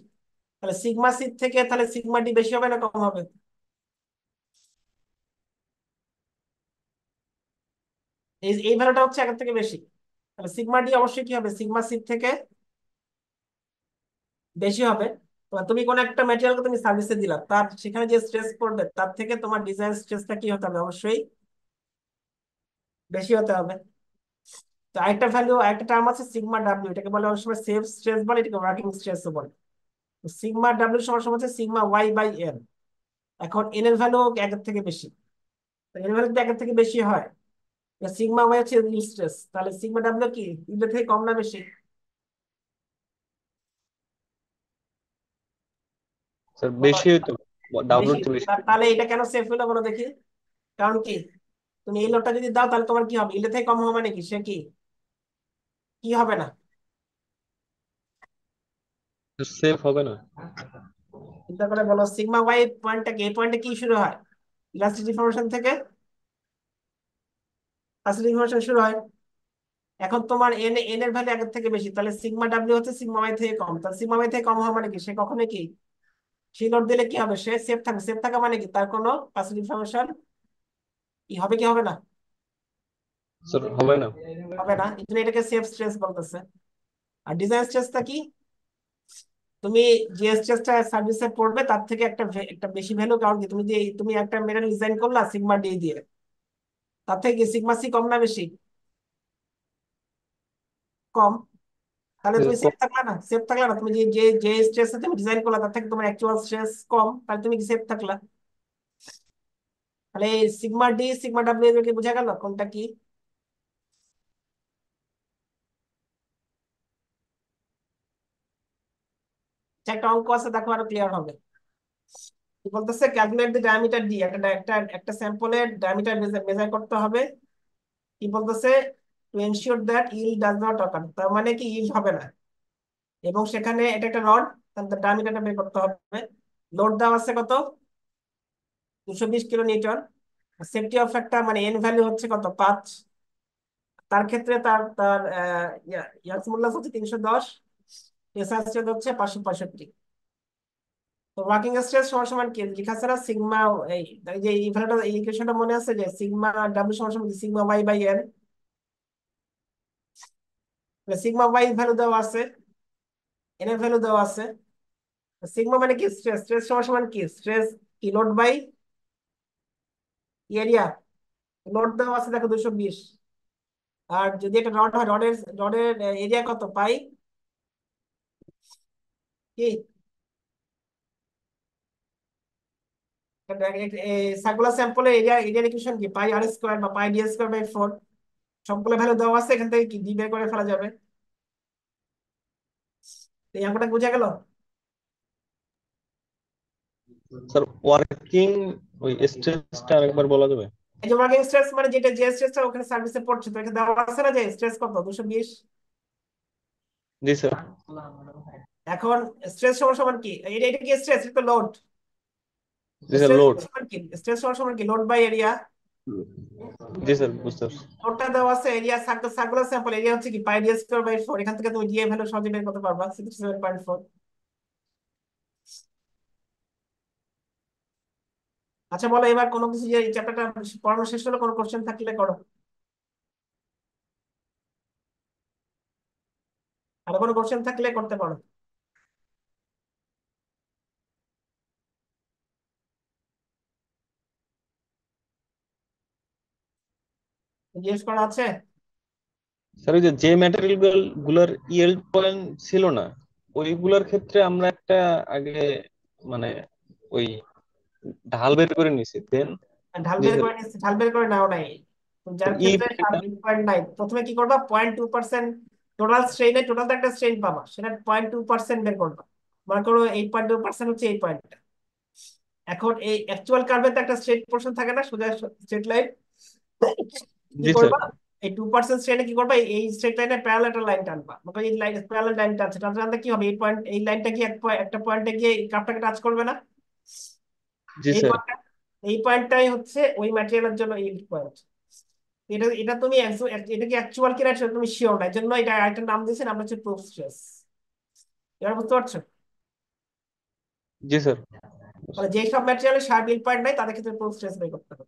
তাহলে সিগমা সি থেকে তাহলে সিগমা ডি বেশি হবে না কম হবে? এই ভ্যালুটা হচ্ছে একের থেকে বেশি। তাহলে সিগমা ডি অবশ্যই কি হবে, সিগমা সি থেকে বেশি হবে। তো তুমি কোন একটা ম্যাটেরিয়ালকে তুমি সার্ভিসে দিলা, তার সেখানে যে স্ট্রেস পড়বে তার থেকে তোমার ডিজাইন স্ট্রেসটা কি হতে হবে, অবশ্যই বেশি হতে হবে। তো আরেকটা ভ্যালু, আরেকটা টার্ম আছে সিগমা ডাব্লিউ, এটাকে বলে অনেক সময় সেফ স্ট্রেস বলে, এটাকে ওয়ার্কিং স্ট্রেসও বলে। সিগমা ডাব্লিউ সমান সমান হচ্ছে সিগমা ওয়াই বাই এন। এখন এন এর ভ্যালু একের থেকে বেশি। এন এর ভ্যালু যদি একের থেকে বেশি হয়, সিগমা ওয়াই হচ্ছে ইল্ড স্ট্রেস, তাহলে সিগমা ডাব্লিউ কি ইল্ডের থেকে কম না বেশি? স্যার বলো। বেশি হইতো, ডাবলুর বেশি। চেয়ে বেশি হইতো। তাহলে এটা কেন সেফ হলো বলো দেখি, কারণ কি? তুমি এই লোডটা যদি দাও তাহলে তোমার কি হবে? ইলে থেকে কম হবে মানে কি? সে কি কি হবে না? সেফ হবে না। চিন্তা করে বলো, সিগমা ওয়াই পয়েন্টটা কি? এই পয়েন্টে কি শুরু হয়? ইলাস্টিক ডিফর্মেশন থেকে আসলে ডিফর্মেশন শুরু হয়। এখন তোমার এন এন এর ভ্যালু আগের থেকে বেশি, তাহলে সিগমা ডাব্লিউ হচ্ছে সিগমা ওয়াই থেকে কম। তাহলে সিগমা ওয়াই থেকে কম হওয়া মানে কি? সে কখনো কি সেই লোড দিলে কি হবে? সে সেফ থাকবে। সেফ থাকা মানে কি? তার কোনো পাসিভ ইনফরমেশন কি হবে কি হবে না? স্যার হবে না। হবে না, এই জন্য এটাকে সেফ স্ট্রেস বলতেছে। আর ডিজাইন স্ট্রেসটা কি? তুমি যে স্ট্রেসটা সার্ভিসে পড়বে তার থেকে একটা বেশি ভ্যালু। কারণ কি? তুমি একটা মেটেরিয়াল ডিজাইন করলা সিগমা ডি দিয়ে, তার থেকে কি সিগমা সি কম না বেশি? কম। তাহলে তুমি সেফ থাকলা না? সেফ থাকলা না? তুমি যে যে যে স্ট্রেস তুমি ডিজাইন করলা তার থেকে তোমার অ্যাকচুয়াল স্ট্রেস কম, তাহলে তুমি কি সেফ থাকলা? তাহলে সিগমা ডি সিগমা ডাব্লিউ এদেরকে বোঝা গেল কোনটা কি? একটা অঙ্ক আছে, দেখো আরো ক্লিয়ার হবে। কি বলতেছে? Calculate the diameter D. একটা একটা একটা স্যাম্পলের ডায়ামিটার মেজার করতে হবে। কি বলতেছে? To ensure that yield does not occur. তার মানে কি ইল্ড হবে না। এবং সেখানে এটা একটা রড, তার ডায়ামিটারটা বের করতে হবে। লোড দেওয়া আছে কত? 220 কিলো নিউটন। সেফটি অফ একটা মানে এন ভ্যালু হচ্ছে কত? 5। তার ক্ষেত্রে তার তার ইয়ার্স মূল্য হচ্ছে 310, এসআর স্ট্রেস হচ্ছে 565। তো ওয়ার্কিং স্ট্রেস সমান সমান কি লেখা আছে না? সিগমা, এই এই যে এই ভ্যালুটা, এই ইকুয়েশনটা মনে আছে যে সিগমা ডাব্লিউ সমান সমান sigma Y by N. Sigma Y value দেওয়া আছে, এন এর ভ্যালু দেওয়া আছে। সিগমা মানে কি? স্ট্রেস। স্ট্রেস সমান সমান কি? স্ট্রেস কি লোড বাই এরিয়া। লোড দেওয়া আছে দেখো 220। আর যদি এটা রড হয়, রডের রডের এরিয়া কত পাই? কি সার্কুলার স্যাম্পলের এরিয়া, এরিয়ার ইকুয়েশন কি? পাই আর স্কোয়ার বা পাই ডি স্কোয়ার বাই 4। সবগুলো ভ্যালু দেওয়া আছে, এখান থেকে কি ডি বের করে ফেলা যাবে। এই অঙ্কটা বোঝা গেল? স্যার ওয়ার্কিং ওই স্ট্রেসটা আরেকবার বলা যাবে? এই যে ওয়ার্কিং স্ট্রেস মানে যেটা, যে স্ট্রেসটা ওখানে সার্ভিসে পড়ছে, তো এখানে দেওয়া আছে না যে স্ট্রেস কত? 220। জি স্যার। এখন স্ট্রেস সমান সমান কি? এটা এটা কি স্ট্রেস? এটা তো লোড। জি স্যার স্ট্রেস লোড। সমান কি? স্ট্রেস সমান সমান কি? Load by area. জি স্যার বুঝতে পারছি। লোডটা দেওয়া আছে, এরিয়া সার্কুলার স্যাম্পল এরিয়া হচ্ছে কি? পাই ডি স্কয়ার বাই 4। এখান থেকে তুমি ডি এর ভ্যালু সহজে বের করতে পারবা, 67.4। আচ্ছা বলো এবার কোনো কিছু, যে এই চ্যাপ্টারটা পড়ানো শেষ হলো, কোনো কোশ্চেন থাকলে করো। আর কোনো কোশ্চেন থাকলে করতে পারো। জিজ্ঞেস করা আছে? স্যার ওই যে যে ম্যাটেরিয়াল গুলার ইয়েল্ড পয়েন্ট ছিল না, ওইগুলার ক্ষেত্রে আমরা একটা আগে মানে ওই ঢাল বের করে নিছি দেন। ঢাল জি বের স্যার। করে নিচ্ছে, ঢাল বের করে নাও নাই। তো যার ই ক্ষেত্রে পয়েন্টটা। 0.9, প্রথমে কি করবা? 0.2%। টোটাল স্ট্রেইনে, টোটাল একটা স্ট্রেইন পাবা, সেটা 0.2% বের করবা। মনে করো 8.2% হচ্ছে এই পয়েন্টটা। এখন এই অ্যাকচুয়াল কার্ভে তো একটা স্ট্রেট পোর্শন থাকে না, সোজা স্ট্রেট লাইন। কি জি স্যার। করবা? এই 2% স্ট্রেনে কি করবা? এই স্ট্রেট লাইনে প্যারালাল একটা লাইন টানবা। মানে এই লাইন প্যারালাল লাইনটা আছে, টানতে টানতে কি হবে? এই পয়েন্ট, এই লাইনটা কি একটা পয়েন্টে গিয়ে এই কার্ভটাকে টাচ করবে না? জি এই স্যার। পয়েন্টটা, এই পয়েন্টটাই হচ্ছে ওই ম্যাটেরিয়ালের জন্য ইল্ড পয়েন্ট। এটা এটা তুমি এটা কি অ্যাকচুয়াল কিনা সেটা তুমি শিওর না, এই জন্য এটা একটা নাম দিয়েছেন, নাম হচ্ছে প্রুফ স্ট্রেস। এবার বুঝতে পারছো? জি স্যার। তাহলে যেই সব ম্যাটেরিয়ালে শার্প ইল্ড পয়েন্ট নাই তাদের ক্ষেত্রে প্রুফ স্ট্রেস বের করতে হবে।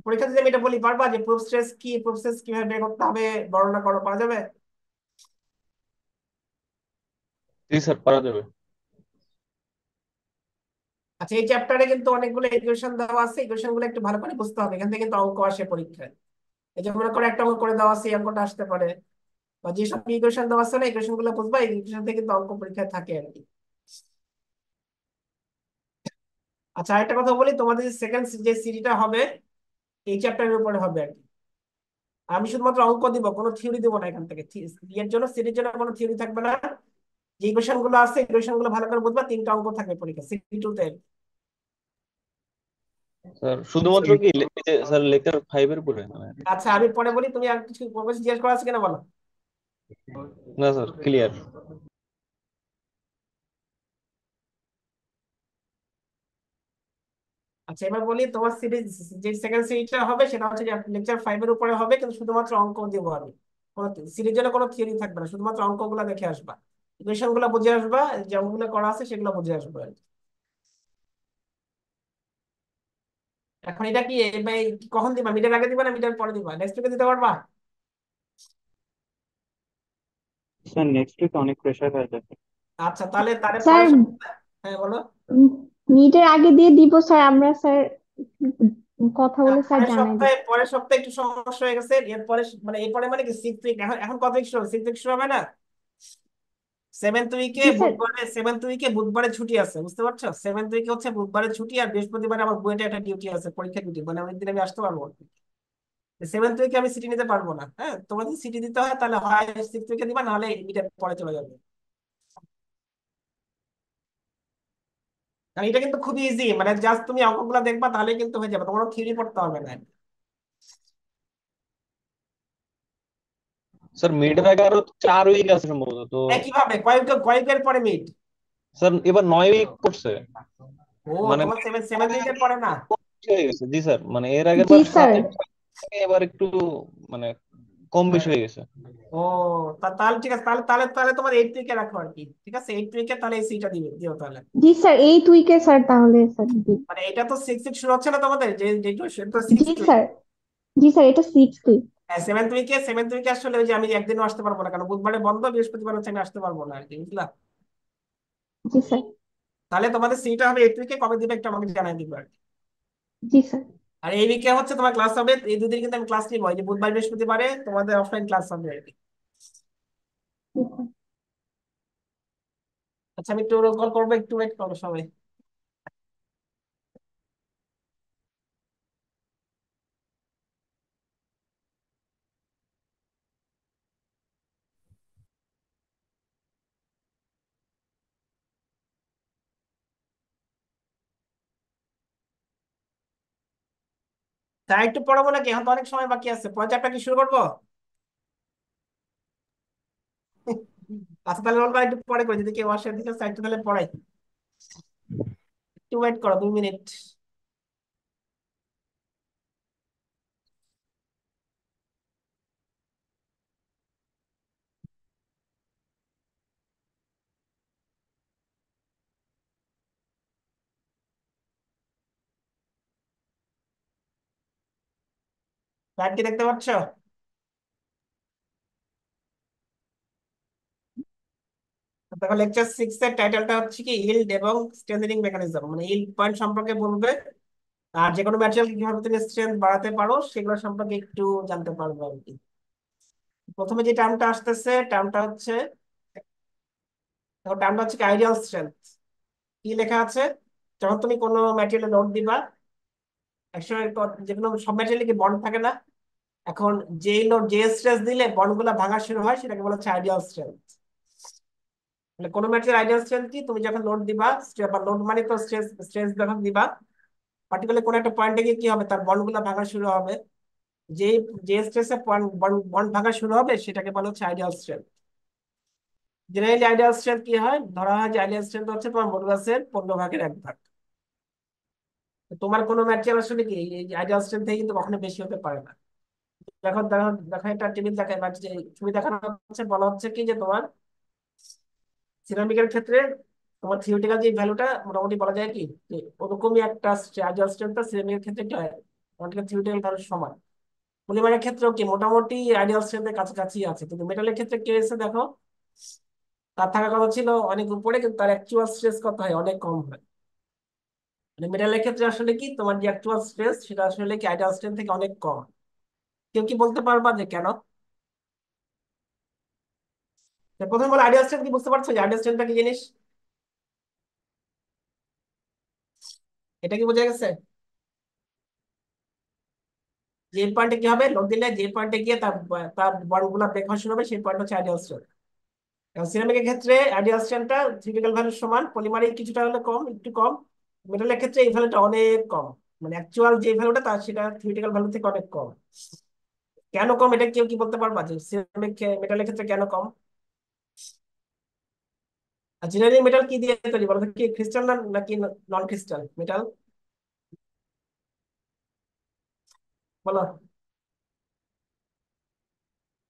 পরীক্ষা যদি আমি এটা বলি, পারবা যে প্রুফ স্ট্রেস কি, প্রুফ স্ট্রেস কিভাবে বের করতে হবে বর্ণনা করো, পারা যাবে? জি স্যার পারা যাবে। আচ্ছা, এই চ্যাপ্টারে কিন্তু অনেকগুলো ইকুয়েশন দেওয়া আছে, ইকুয়েশন গুলো একটু ভালো করে বুঝতে হবে, এখান থেকে কিন্তু অঙ্ক আসে পরীক্ষায়। এই যে মনে করে একটা অঙ্ক করে দেওয়া আছে, এই অঙ্কটা আসতে পারে। বা যেসব ইকুয়েশন দেওয়া আছে না, ইকুয়েশন গুলো বুঝবা, এই ইকুয়েশন থেকে কিন্তু অঙ্ক পরীক্ষায় থাকে আর কি। আচ্ছা একটা কথা বলি, তোমাদের সেকেন্ড যে সিরিজটা হবে এই চ্যাপ্টারের উপরে হবে আর কি। আমি শুধুমাত্র অঙ্ক দিব, কোনো থিওরি দিব না এখান থেকে। এর জন্য সিরিজ জন্য কোনো থিওরি থাকবে না। যে ইকুয়েশন গুলো আছে, ইকুয়েশন গুলো ভালো করে বুঝবা, 3টা অঙ্ক থাকবে পরীক্ষা সিরি টু তে। স্যার শুধুমাত্র কি স্যার লেকচার 5 এর উপরে আচ্ছা আমি পরে বলি, তুমি আর কিছু জিজ্ঞেস করা আছে কিনা বলো। না স্যার, ক্লিয়ার। আচ্ছা এবার বলি, তোমার সিরিজ যে সেকেন্ড সিরিজটা হবে সেটা হচ্ছে লেকচার 5 এর উপরে হবে, কিন্তু শুধুমাত্র অঙ্ক দিব আমি। কোনো সিরিজের কোনো থিওরি থাকবে না, শুধুমাত্র অঙ্কগুলো দেখে আসবা, ইকুয়েশন গুলো বুঝে আসবা, যে অঙ্কগুলো করা আছে সেগুলো বুঝে আসবে আর কি। এখন এটা কি ভাই, কখন দিবা? মিডের আগে দিবা না মিডের পরে দিবা? নেক্সট উইকে দিতে পারবা? স্যার নেক্সট উইক অনেক প্রেশার হয়ে যাবে। আচ্ছা তাহলে তারে স্যার পরে হ্যাঁ বলো। মিটের আগে দিয়ে দিব স্যার, আমরা স্যার কথা বলে স্যার পরের জানাই দিব। সপ্তাহে, পরের সপ্তাহে একটু সমস্যা হয়ে গেছে, এরপরে মানে এরপরে মানে কি 6 উইক, এখন এখন কত উইক শুরু হবে? 6 উইক শুরু হবে না? সেভেন্থ উইকে জি স্যার। বুধবারে, সেভেন্থ উইকে বুধবারে ছুটি আছে, বুঝতে পারছো? সেভেন্থ উইকে হচ্ছে বুধবারে ছুটি, আর বৃহস্পতিবারে আমার বুয়েটে একটা ডিউটি আছে, পরীক্ষা ডিউটি, মানে অনেক দিন আমি আসতে পারবো না। সেভেন্থ উইকে আমি ছুটি নিতে পারবো না। হ্যাঁ, তোমার যদি ছুটি দিতে হয় তাহলে হয় 6 উইকে দিবা, নাহলে এটা পরে চলে যাবে। আর এটা কিন্তু খুবই ইজি, মানে জাস্ট তুমি অঙ্কগুলো দেখবা তাহলে কিন্তু হয়ে যাবে, তোমার থিওরি পড়তে হবে না। স্যার মিডের আগে আরো 4 উইক আছে সম্ভবত তো। কিভাবে কয়েকের পরে মিড? স্যার এবার 9 উইক করছে, ও, মানে তোমার সেভেন উইকের পরে না? হয়ে গেছে। জি স্যার, মানে এর আগের জি বার স্যার। 7 এবার একটু মানে কম বেশি হয়ে গেছে। ও, তাহলে ঠিক আছে, তাহলে তাহলে তাহলে তোমার 8 উইকে রাখো আর কি। ঠিক আছে, 8 উইকে তাহলে এই সিটা দিও তাহলে। জি স্যার, 8 উইকে স্যার, তাহলে স্যার দিব। মানে এটা তো 6 উইক শুরু হচ্ছে না তোমাদের, যে যেটা সেটা 6 জি উইক। স্যার। জি স্যার, এটা 6 উইক। হ্যাঁ, সেভেন্থ উইকে আসলে ওই যে আমি একদিনও আসতে পারবো না, কারণ বুধবারে বন্ধ, বৃহস্পতিবার হচ্ছে আমি আসতে পারবো না আর কি, বুঝলা? জি স্যার। তাহলে তোমাদের সিটা হবে 8 উইকে, কবে দিবে একটু আমাকে জানাই দিবে আর কি। জি স্যার। আর এই উইকে হচ্ছে তোমার ক্লাস হবে, এই দুদিন কিন্তু আমি ক্লাস নিবো, এই যে বুধবার বৃহস্পতিবারে তোমাদের অফলাইন ক্লাস হবে আর কি। জি স্যার। আচ্ছা আমি একটু কল করবো, একটু ওয়েট করো সবাই। তাই একটু পড়াবো নাকি? এখন তো অনেক সময় বাকি আছে, পরের চ্যাপ্টার কি শুরু করবো? আচ্ছা তাহলে বলবো একটু পরে করি, যদি কেউ আসে দিকে সাইডটা তাহলে পড়াই। একটু ওয়েট করো 2 মিনিট। স্লাইড কি দেখতে পাচ্ছ? দেখো লেকচার 6 এর টাইটেলটা হচ্ছে কি ইল্ড এবং স্ট্রেন্থেনিং মেকানিজম, মানে ইল্ড পয়েন্ট সম্পর্কে বলবে, আর যে কোনো ম্যাটেরিয়াল কিভাবে তুমি স্ট্রেংথ বাড়াতে পারো সেগুলো সম্পর্কে একটু জানতে পারবে আর কি। প্রথমে যে টার্মটা আসতেছে, টার্মটা হচ্ছে আইডিয়াল স্ট্রেংথ। কি লেখা আছে? যখন তুমি কোনো ম্যাটেরিয়ালে লোড দিবা, একসময় যে কোনো সব ম্যাটেরিয়ালে কি বন্ড থাকে না? এখন যেই লোড, যে স্ট্রেস দিলে বন্ড গুলা ভাঙা শুরু হয় সেটাকে বলা হচ্ছে আইডিয়াল স্ট্রেংথ। মানে কোনো ম্যাটেরিয়াল আইডিয়াল স্ট্রেংথ কি, তুমি যখন লোড দিবা, বা লোড মানে তো স্ট্রেস, স্ট্রেস যখন দিবা পার্টিকুলার কোনো একটা পয়েন্টে গিয়ে কি হবে, তার বন্ড গুলা ভাঙা শুরু হবে। যে যে স্ট্রেসে বন্ড ভাঙা শুরু হবে সেটাকে বলা হচ্ছে ideal strength. Generally ideal strength কি হয়, ধরা হয় যে আইডিয়াল স্ট্রেংথ হচ্ছে তোমার মডুলাসের 15 ভাগের 1 ভাগ। তো তোমার কোনো ম্যাটেরিয়াল আসলে কি এই আইডিয়াল স্ট্রেংথ থেকে কিন্তু কখনো বেশি হতে পারে না। দেখো দেখো দেখো, একটা টেবিল দেখায় বা যে ছবি দেখানো হচ্ছে, বলা হচ্ছে কি যে তোমার সিরামিকের ক্ষেত্রে তোমার থিওরিটিক্যাল যে ভ্যালুটা মোটামুটি বলা যায় কি যে ওরকমই একটা আইডিয়াল স্ট্রেংথ সিরামিকের ক্ষেত্রে কি হয়, আমাদের থিওরিটিক্যাল ভ্যালুর সমান। পলিমারের ক্ষেত্রেও কি মোটামুটি আইডিয়াল স্ট্রেংথের কাছাকাছি আছে, কিন্তু মেটালের ক্ষেত্রে কি হয়েছে দেখো, তার থাকার কথা ছিল অনেক উপরে, কিন্তু তার অ্যাকচুয়াল স্ট্রেস কত হয়, অনেক কম হয়। মানে মেটালের ক্ষেত্রে আসলে কি তোমার যে অ্যাকচুয়াল স্ট্রেস সেটা আসলে কি আইডিয়াল স্ট্রেংথ থেকে অনেক কম। কেউ কি বলতে পারবা যে কেন? তো প্রথমে বলো আইডিয়াল স্ট্রেংথ কি, বুঝতে পারছো যে আইডিয়াল স্ট্রেংথটা কি জিনিস? এটা কি বোঝা গেছে? যে পয়েন্টে কি হবে, লোড দিলে যে পয়েন্টে গিয়ে তার তার বলগুলো ব্রেক হওয়া শুরু হবে, সেই পয়েন্ট হচ্ছে আইডিয়াল স্ট্রেংথ। এবং সিরামিকের ক্ষেত্রে আইডিয়াল স্ট্রেংথটা থিওরিটিক্যাল ভ্যালুর সমান, পলিমারে কিছুটা হলে কম, একটু কম। মেটালের ক্ষেত্রে এই ভ্যালুটা অনেক কম। মানে অ্যাকচুয়াল যে ভ্যালুটা তার সেটা থিওরিটিক্যাল ভ্যালু থেকে অনেক কম। কেন কম এটা কেউ কি বলতে পারবা যে সিরামিক মেটালের ক্ষেত্রে কেন কম? আর জেনারেল মেটাল কি দিয়ে তৈরি বলো তো, কি ক্রিস্টাল না নাকি নন ক্রিস্টাল মেটাল বলো?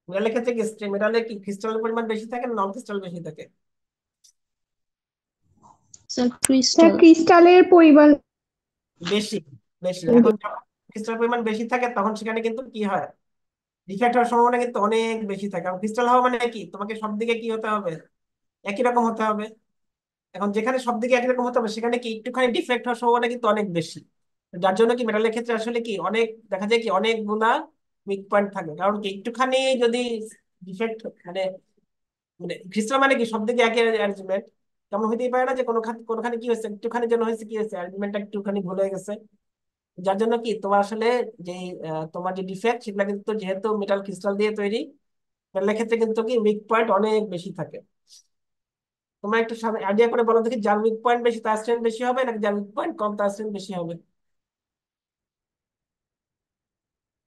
মেটালের ক্ষেত্রে কি মেটালে কি ক্রিস্টালের পরিমাণ বেশি থাকে না নন ক্রিস্টাল বেশি থাকে? Sir sir crystal. ক্রিস্টালের পরিমাণ বেশি। বেশি এখন যখন ক্রিস্টাল পরিমাণ বেশি থাকে তখন সেখানে কিন্তু কি হয়, ডিফেক্ট হওয়ার সম্ভাবনা কিন্তু অনেক বেশি থাকে। কারণ ক্রিস্টাল হওয়া মানে কি, তোমাকে সব দিকে কি হতে হবে, একই রকম হতে হবে। এখন যেখানে সব দিকে একই রকম হতে হবে সেখানে কি একটুখানি ডিফেক্ট হওয়ার সম্ভাবনা কিন্তু অনেক বেশি। যার জন্য কি মেটালের ক্ষেত্রে আসলে কি অনেক দেখা যায় কি অনেকগুলা উইক পয়েন্ট থাকে। কারণ কি একটুখানি যদি ডিফেক্ট মানে মানে ক্রিস্টাল মানে কি সব দিকে একই অ্যারেঞ্জমেন্ট, তেমন হইতেই পারে না যে কোনোখানে কি হয়েছে একটুখানি জন্য হয়েছে কি হয়েছে অ্যারেঞ্জমেন্টটা একটুখানি ভুল হয়ে গেছে। যার জন্য কি তোমার আসলে যে তোমার যে ডিফেক্ট সেগুলো কিন্তু যেহেতু মেটাল ক্রিস্টাল দিয়ে তৈরি, মেটালের ক্ষেত্রে কিন্তু কি উইক পয়েন্ট অনেক বেশি থাকে। তোমরা একটু আইডিয়া করে বলো দেখি, যার উইক পয়েন্ট বেশি তার স্ট্রেংথ বেশি হবে নাকি যার উইক পয়েন্ট কম তার স্ট্রেংথ বেশি হবে?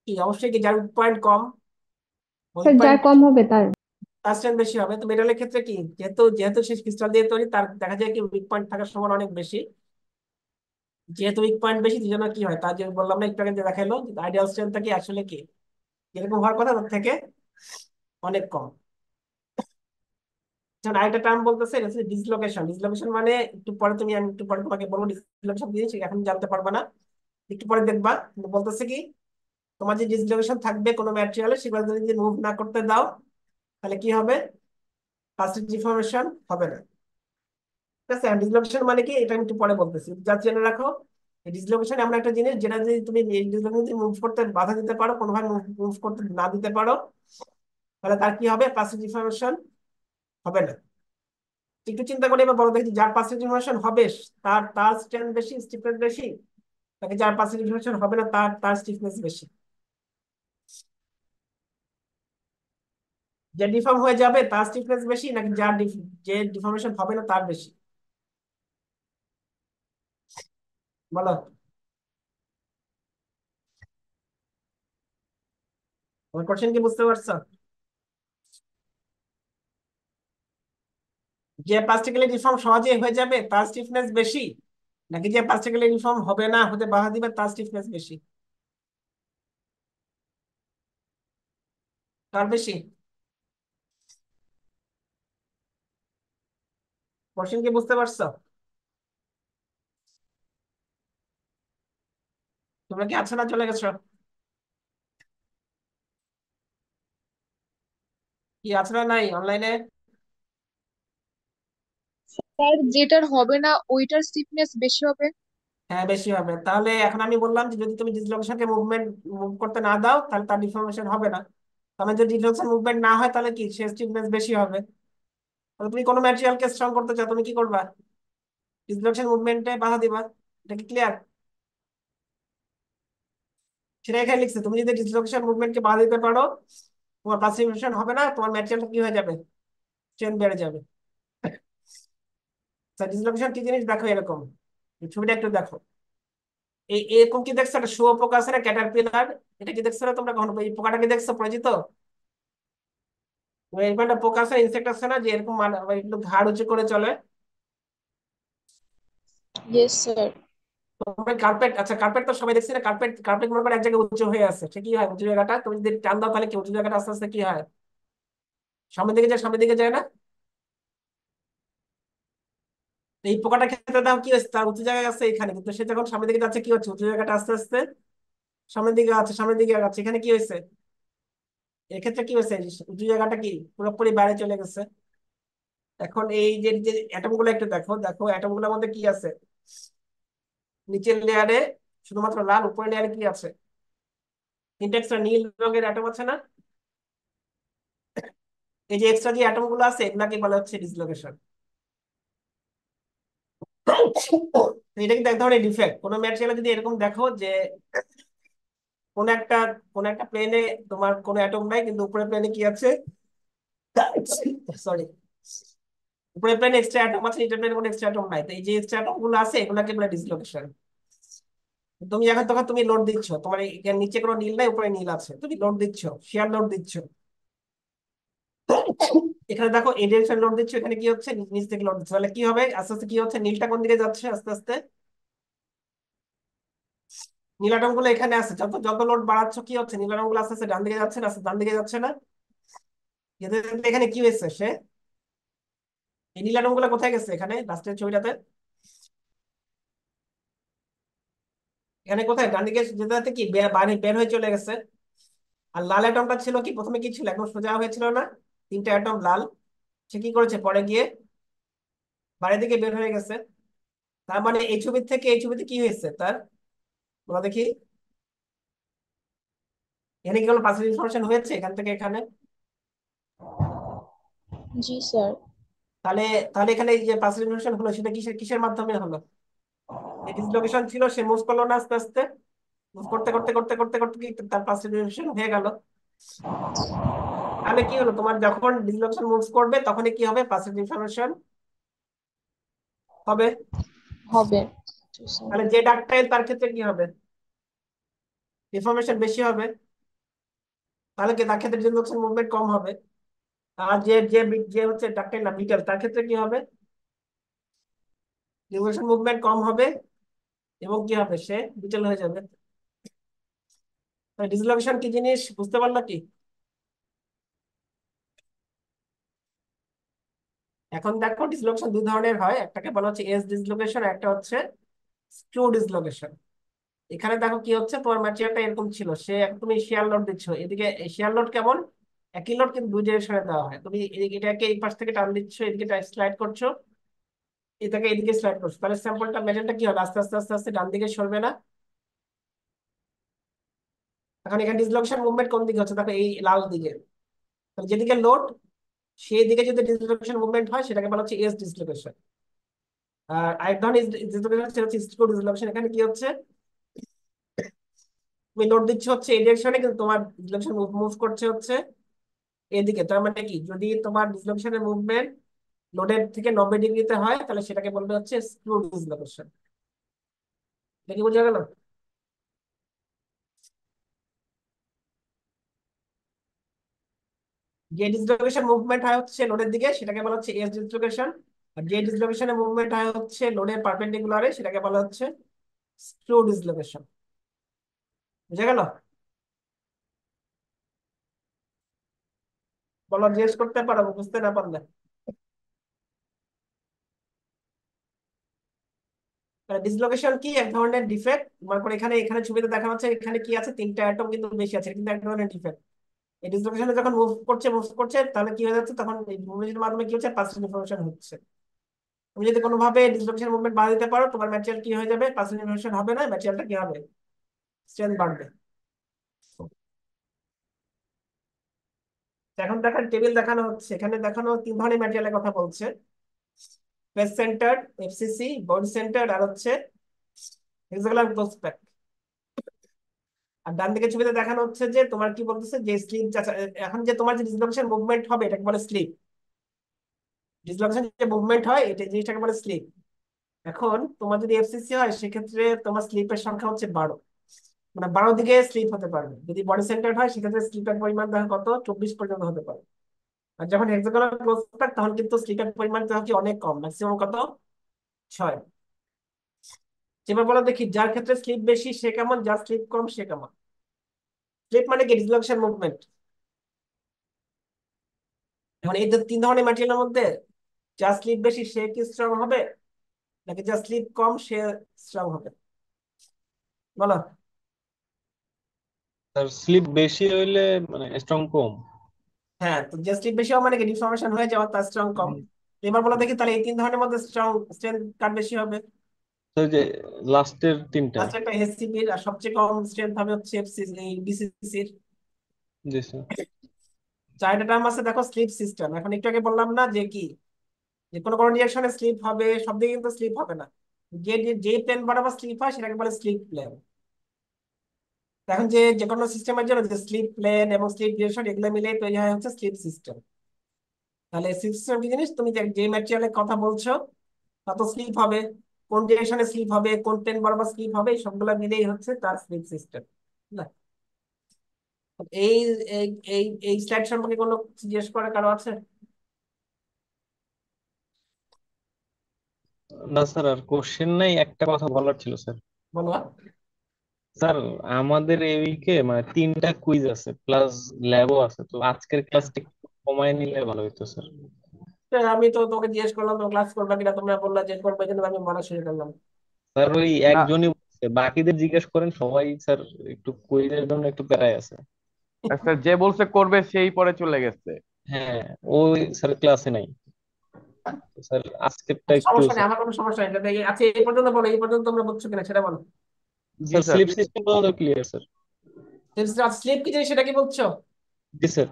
কি অবশ্যই কি যার উইক পয়েন্ট কম, উইক স্যার যার পয়েন্ট কম হবে তার। তার স্ট্রেংথ বেশি হবে। তো মেটালের ক্ষেত্রে কি যেহেতু যেহেতু সে ক্রিস্টাল দিয়ে তৈরি তার দেখা যায় কি উইক পয়েন্ট থাকার সম্ভাবনা অনেক বেশি। যেহেতু উইক পয়েন্ট বেশি সেই জন্য কি হয়, তার যে বললাম না একটু আগে যে দেখালো আইডিয়াল স্ট্রেংথটা কি আসলে কি যেরকম হওয়ার কথা তার থেকে অনেক কম। যেমন আরেকটা টার্ম বলতেছে এটা হচ্ছে ডিসলোকেশন। ডিসলোকেশন মানে একটু পরে আমি একটু পরে তোমাকে বলবো ডিসলোকেশন জিনিস, এখন জানতে পারবা না, একটু পরে দেখবা। কিন্তু বলতেছে কি তোমার যে ডিসলোকেশন থাকবে কোনো ম্যাটেরিয়ালে সেগুলো যদি মুভ না করতে দাও তাহলে কি হবে, প্লাস্টিক ডিফর্মেশন হবে না। ঠিক আছে, ডিসলোকেশন মানে কি এটা আমি একটু পরে বলতেছি, যা জেনে রাখো। ডিসলোকেশন এমন একটা জিনিস যেটা যদি তুমি মুভ করতে বাধা দিতে পারো, কোনোভাবে মুভ করতে না দিতে পারো, তাহলে তার কি হবে, প্লাস্টিক ডিফর্মেশন হবে না। একটু চিন্তা করে এবার বলো দেখি, যার পার্সেন্ট ইনফরমেশন হবে তার তার স্ট্রেংথ বেশি স্টিফনেস বেশি, নাকি যার পার্সেন্ট ইনফরমেশন হবে না তার তার স্টিফনেস বেশি? যে ডিফর্ম হয়ে যাবে তার স্টিফনেস বেশি নাকি যার যে ডিফর্মেশন হবে না তার বেশি? বলো। আমার কোশ্চেন কি বুঝতে পারছো? যে পার্টিকেলি ডিফর্ম সহজে হয়ে যাবে তার স্টিফনেস বেশি, নাকি যে পার্টিকেলি ডিফর্ম হবে না হতে বাধা দিবে তার স্টিফনেস বেশি? তার বেশি। কোশ্চেন কি বুঝতে পারছো? তোমরা কি আছো না চলে গেছো? কি আছো না নাই অনলাইনে? স্যার যেটার হবে না ওইটার স্টিফনেস বেশি হবে। হ্যাঁ বেশি হবে। তাহলে এখন আমি বললাম যে যদি তুমি ডিসলোকেশনকে মুভ করতে না দাও তাহলে তার ডিফর্মেশন হবে না। তাহলে যদি ডিসলোকেশন মুভমেন্ট না হয় তাহলে কি সে স্টিফনেস বেশি হবে। তাহলে তুমি কোনো ম্যাটেরিয়ালকে স্ট্রং করতে চাও তুমি কি করবা, ডিসলোকেশন মুভমেন্টে বাধা দিবা। এটা কি ক্লিয়ার? সেটা এখানে লিখছে, তুমি যদি ডিসলোকেশন মুভমেন্টকে বাধা দিতে পারো তোমার পাসিফিকেশন হবে না, তোমার ম্যাটেরিয়ালটা কি হয়ে যাবে, স্ট্রেংথ বেড়ে যাবে। ডিসলোকেশন কি জিনিস দেখো এরকম, এই ছবিটা একটু দেখো। এই এরকম কি দেখছো একটা শুঁয়োপোকা আছে না, ক্যাটারপিলার, এটা কি দেখছো না তোমরা কখনো, এই পোকাটা কি দেখছো পরিচিত? এরকম একটা পোকা আছে ইনসেক্ট আছে না যে এরকম একটু ঘাড় উঁচু করে চলে। Yes sir. কার্পেট, আচ্ছা কার্পেট তো সবাই দেখছি না, কার্পেট কার্পেট মনে করো এক জায়গায় উঁচু হয়ে আছে, সে কি হয় উঁচু জায়গাটা তুমি যদি টান দাও তাহলে কি উঁচু জায়গাটা আস্তে আস্তে কি হয়, সামনের দিকে যায়, সামনের দিকে যায় না? তো এই পোকাটা ক্ষেত্রে দাও কি হচ্ছে, তার উঁচু জায়গায় আছে এখানে, কিন্তু সে যখন সামনের দিকে যাচ্ছে কি হচ্ছে, উঁচু জায়গাটা আস্তে আস্তে সামনের দিকে আছে, সামনের দিকে আছে, এখানে কি হয়েছে, এক্ষেত্রে কি হয়েছে, উঁচু জায়গাটা কি পুরোপুরি বাইরে চলে গেছে। এখন এই যে যে অ্যাটম গুলো একটু দেখো, দেখো অ্যাটম গুলোর মধ্যে কি আছে, নিচের লেয়ারে শুধুমাত্র লাল, উপরের লেয়ারে কি আছে, তিনটা এক্সট্রা নীল রঙের অ্যাটম আছে না? এই যে এক্সট্রা যে অ্যাটম গুলো আছে এগুলাকে বলা হচ্ছে ডিসলোকেশন। এটা কিন্তু এক ধরনের ডিফেক্ট। কোন ম্যাটেরিয়ালে যদি এরকম দেখো যে কোন একটা কোন একটা প্লেনে তোমার কোনো অ্যাটম নাই কিন্তু উপরের প্লেনে কি আছে, সরি, উপরের প্লেনে এক্সট্রা অ্যাটম আছে, নিচের প্লেনে কোনো এক্সট্রা অ্যাটম নাই, তো এই যে এক্সট্রা অ্যাটম গুলো আছে এগুলাকে বলে ডিসলোকেশন। তুমি এখন তখন তুমি লোড দিচ্ছ, তোমার এখানে নিচে কোনো নীল নাই, উপরে নীল আছে, তুমি লোড দিচ্ছ, শিয়ার লোড দিচ্ছ। এখানে দেখো এই ডিরেকশন লোড দিচ্ছ, এখানে কি হচ্ছে, নিচ থেকে লোড দিচ্ছ, তাহলে কি হবে আস্তে আস্তে কি হচ্ছে, নীলটা কোন দিকে যাচ্ছে আস্তে আস্তে, নীল আটম গুলো এখানে আছে, যত যত লোড বাড়াচ্ছ কি হচ্ছে, নীল আটম গুলো আস্তে আস্তে ডান দিকে যাচ্ছে না, আস্তে ডান দিকে যাচ্ছে না। যেতে যেতে এখানে কি হয়েছে, সে এই নীল আটম গুলো কোথায় গেছে, এখানে লাস্টের ছবিটাতে এখানে কোথায়, ডান দিকে যেতে যেতে কি বাইরে বের হয়ে চলে গেছে। আর লাল অ্যাটমটা ছিল কি, প্রথমে কি ছিল, একদম সোজা হয়েছিল না, তিনটা অ্যাটম লাল, সে কি করেছে পরে গিয়ে বাইরের দিকে বের হয়ে গেছে। তার মানে এই ছবির থেকে এই ছবিতে কি হয়েছে তার, আমরা দেখি এখানে কি কোনো পাসেজ ইনফরমেশন হয়েছে এখান থেকে এখানে। জি স্যার। তাহলে তাহলে এখানে এই যে পাসেজ ইনফরমেশন হলো সেটা কিসের কিসের মাধ্যমে হলো, এই ডিসলোকেশন ছিল, সে মুভ করলো না আস্তে আস্তে, মুভ করতে করতে করতে করতে করতে কি তার পাসেজ ইনফরমেশন হয়ে গেল। তাহলে কি হলো, তোমার যখন ডিসলোকেশন মুভ করবে তখনই কি হবে, পাসেজ ইনফরমেশন হবে। হবে। জি স্যার। তাহলে যে ডাকটাইল তার ক্ষেত্রে কি হবে, ইনফরমেশন বেশি হবে, তাহলে কি তার ক্ষেত্রে ডিসলোকেশন মুভমেন্ট কম হবে। আর যে যে যে হচ্ছে ডাকটাইল না বিটেল, তার ক্ষেত্রে কি হবে, ডিসলোকেশন মুভমেন্ট কম হবে এবং কি হবে, সে বিটেল হয়ে যাবে। ডিসলোকেশন কি জিনিস বুঝতে পারলা কি। এখন দেখো ডিসলোকেশন দুই ধরনের হয়, একটাকে বলা হচ্ছে এজ ডিসলোকেশন, একটা হচ্ছে স্ক্রু ডিসলোকেশন। এখানে দেখো কি হচ্ছে, তোমার ম্যাটেরিয়ালটা এরকম ছিল, সে তুমি শেয়ার লোড দিচ্ছ, এদিকে শেয়ার লোড কেমন, একই লোড কিন্তু দুই ডিরেকশনে দেওয়া হয়, তুমি এটাকে এই পাশ থেকে টান দিচ্ছ, এদিকে স্লাইড করছো, এটাকে এদিকে স্লাইড করছো, তাহলে স্যাম্পলটা মেটেরিয়ালটা কি হবে, আস্তে আস্তে আস্তে আস্তে ডান দিকে সরবে না। এখন এখানে ডিসলোকেশন মুভমেন্ট কোন দিকে হচ্ছে, দেখো এই লাল দিকে, তাহলে যেদিকে লোড সেই দিকে যদি ডিসলোকেশন মুভমেন্ট হয় সেটাকে বলা হচ্ছে এজ ডিসলোকেশন। আর আরেক ধরনের ডিসলোকেশন সেটা হচ্ছে স্ক্রু ডিসলোকেশন। এখানে কি হচ্ছে, তুমি লোড দিচ্ছ হচ্ছে এই ডিরেকশনে, কিন্তু তোমার ডিসলোকেশন মুভ করছে হচ্ছে এদিকে। তার মানে কি, যদি তোমার ডিসলোকেশনের মুভমেন্ট লোডের থেকে 90 ডিগ্রিতে হয় তাহলে সেটাকে বলবে হচ্ছে স্ক্রু ডিসলোকেশন। এটা কি বোঝা গেল। যে ডিসলোকেশন মুভমেন্ট হয় হচ্ছে লোডের দিকে সেটাকে বলা হচ্ছে এজ ডিসলোকেশন, আর যে ডিসলোকেশনের মুভমেন্ট হয় হচ্ছে লোডের পারপেন্ডিকুলারে সেটাকে বলা হচ্ছে স্ক্রু ডিসলোকেশন। বুঝা গেল। বলো, জিজ্ঞেস করতে পারো বুঝতে না পারলে। ডিসলোকেশন কি, এক ধরনের ডিফেক্ট, মনে করো এখানে এখানে ছবিতে দেখানো হচ্ছে এখানে কি আছে, তিনটা অ্যাটম কিন্তু বেশি আছে, কিন্তু এক ধরনের ডিফেক্ট। এই ডিসলোকেশনে যখন মুভ করছে তাহলে কি হয়ে যাচ্ছে, তখন এই মুভমেন্টের মাধ্যমে কি হচ্ছে, পার্সেন্ট ইনফরমেশন হচ্ছে। তুমি যদি কোনোভাবে ডিসলোকেশন মুভমেন্ট বাড়াতে দিতে পারো, তোমার ম্যাটেরিয়াল কি হয়ে যাবে, পার্সেন্ট ইনফরমেশন হবে না, ম্যাটেরিয়ালটা কি হবে, স্ট্রেংথ বাড়বে। তো এখন দেখার টেবিল দেখানো হচ্ছে, এখানে দেখানো তিন ধরনের ম্যাটেরিয়ালের কথা বলছে, face center, FCC, body center, আর হচ্ছে হেক্সাগোনাল ক্লোজ প্যাক। আর ডান দিকে ছবিতে দেখানো হচ্ছে যে তোমার কি বলতেছে, যে স্লিপ, এখন যে তোমার যে ডিসলোকেশন মুভমেন্ট হবে এটাকে বলে স্লিপ। ডিসলোকেশন যে মুভমেন্ট হয় এটা জিনিসটাকে বলে স্লিপ। এখন তোমার যদি এফসিসি হয় সেক্ষেত্রে তোমার স্লিপের সংখ্যা হচ্ছে 12, মানে 12 দিকে স্লিপ হতে পারবে। যদি বডি সেন্টার হয় সেক্ষেত্রে স্লিপের পরিমাণ দেখো কত, 24 পর্যন্ত হতে পারে। আর যখন হেক্সাগোনাল ক্লোজ প্যাক তখন কিন্তু স্লিপের পরিমাণ দেখো কি অনেক কম, ম্যাক্সিমাম কত, 6। এবার বলো দেখি, যার ক্ষেত্রে স্লিপ বেশি সে কেমন, যার স্লিপ কম সে কেমন। স্লিপ মানে কি, ডিসলোকেশন মুভমেন্ট। এখন এই যে তিন ধরনের ম্যাটেরিয়ালের মধ্যে যার স্লিপ বেশি সে কি স্ট্রং হবে, নাকি যার স্লিপ কম সে স্ট্রং হবে, বলো। তার স্লিপ বেশি হইলে মানে স্ট্রং কম। হ্যাঁ, তো যে স্লিপ বেশি হবে মানে কি ডিফর্মেশন হয়ে যাওয়া, তার স্ট্রং কম। এবার বলো দেখি, তাহলে এই তিন ধরনের মধ্যে স্ট্রেংথ কার বেশি হবে। তো যে লাস্টের তিনটা। লাস্ট একটা এসসিপির, আর সবচেয়ে কম স্ট্রেংথ হবে হচ্ছে এফসিসি, এই বিসিসির। জি স্যার। চারটা টার্ম আছে দেখো, স্লিপ সিস্টেম। এখন একটু আগে বললাম না যে কি, যে কোনো কোনো রিয়াকশনে স্লিপ হবে, সব দিকে কিন্তু স্লিপ হবে না। যে যে প্লেন বরাবর স্লিপ হয় সেটাকে বলে স্লিপ প্লেন। এখন যে যে কোনো সিস্টেমের জন্য যে স্লিপ প্লেন এবং স্লিপ ডিরেকশন এগুলো মিলে তৈরি হয় হচ্ছে স্লিপ সিস্টেম। তাহলে স্লিপ সিস্টেম কি জিনিস, তুমি যে যে ম্যাটেরিয়ালের কথা বলছো তত স্লিপ হবে, কোন ডিরেকশনে স্লিপ হবে, কোন প্লেন বরাবর স্লিপ হবে, এই সবগুলা মিলেই হচ্ছে তার স্লিপ সিস্টেম। না, এই এই এই এই স্লাইড সম্পর্কে কোনো জিজ্ঞেস করার কারো আছে? না স্যার, আর কোশ্চেন নাই, একটা কথা বলার ছিল স্যার। বলো। স্যার, আমাদের এই উইকে মানে 3টা কুইজ আছে প্লাস ল্যাবও আছে, তো আজকের ক্লাসটা একটু কমায় নিলে ভালো হতো স্যার। আমি তো তোকে জিজ্ঞেস করলাম তো ক্লাস করবা কিনা, তোমরা বললা যে করবে, কিন্তু আমি বলা শুরু করলাম। স্যার ওই না একজনই বলছে, বাকিদের জিজ্ঞেস করেন, সবাই স্যার একটু কুইজের জন্য একটু প্যারায় আছে। স্যার, যে বলছে করবে সেই পরে চলে গেছে। হ্যাঁ, ওই স্যার ক্লাসে নাই। তো স্যার আজকেরটা একটু সমস্যা নেই, স্যার। আমার কোনো সমস্যা নেই। আচ্ছা, এই পর্যন্ত বলো, এই পর্যন্ত তোমরা বুঝছো কিনা সেটা বলো। জি স্যার স্যার। স্লিপ সিস্টেম পর্যন্ত ক্লিয়ার স্যার। স্লিপ কি জিনিস সেটা কি বলছো? জি sir.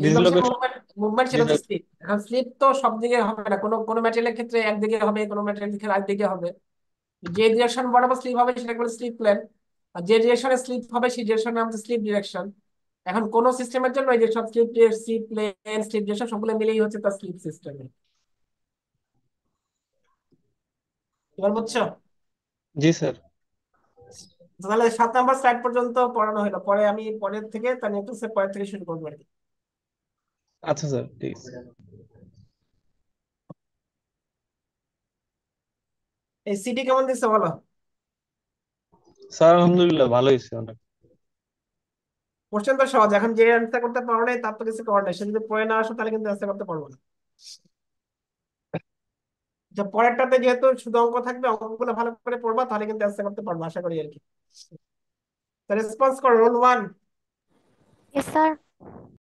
Dislocation dislocation. Movement, movement সেটা হচ্ছে স্লিপ। এখন স্লিপ তো সব দিকে হবে না, কোনো কোনো ম্যাটেরিয়ালের ক্ষেত্রে একদিকে হবে, কোনো ম্যাটেরিয়ালের ক্ষেত্রে আরেকদিকে হবে। যে ডিরেকশন বরাবর স্লিপ হবে সেটা বলে স্লিপ প্লেন, আর যে ডিরেকশনে স্লিপ হবে সেই ডিরেকশন নাম হচ্ছে স্লিপ ডিরেকশন। এখন কোন সিস্টেমের জন্য এই যে সব slip, slip plane, slip direction সবগুলো মিলেই হচ্ছে তার স্লিপ সিস্টেম। এবার বুঝছো? জি স্যার। তাহলে 7 নম্বর স্লাইড পর্যন্ত পড়ানো হলো, পরে আমি পরের থেকে তার একটু পরের থেকে শুরু করবো আর কি। আচ্ছা স্যার, ঠিক আছে। এই সিটি কেমন দিচ্ছে বলো? স্যার আলহামদুলিল্লাহ ভালো হয়েছে অনেক। কোশ্চেন তো সহজ, এখন যে অ্যান্সার করতে পারো নাই তার তো কিছু করার নাই, সে যদি পড়ে না আসো তাহলে কিন্তু অ্যান্সার করতে পারবো না। যে পরেরটাতে যেহেতু শুধু অঙ্ক থাকবে, অঙ্কগুলো ভালো করে পড়বা তাহলে কিন্তু অ্যান্সার করতে পারবো আশা করি আর কি। রেসপন্স করো, রোল 1। Yes, sir.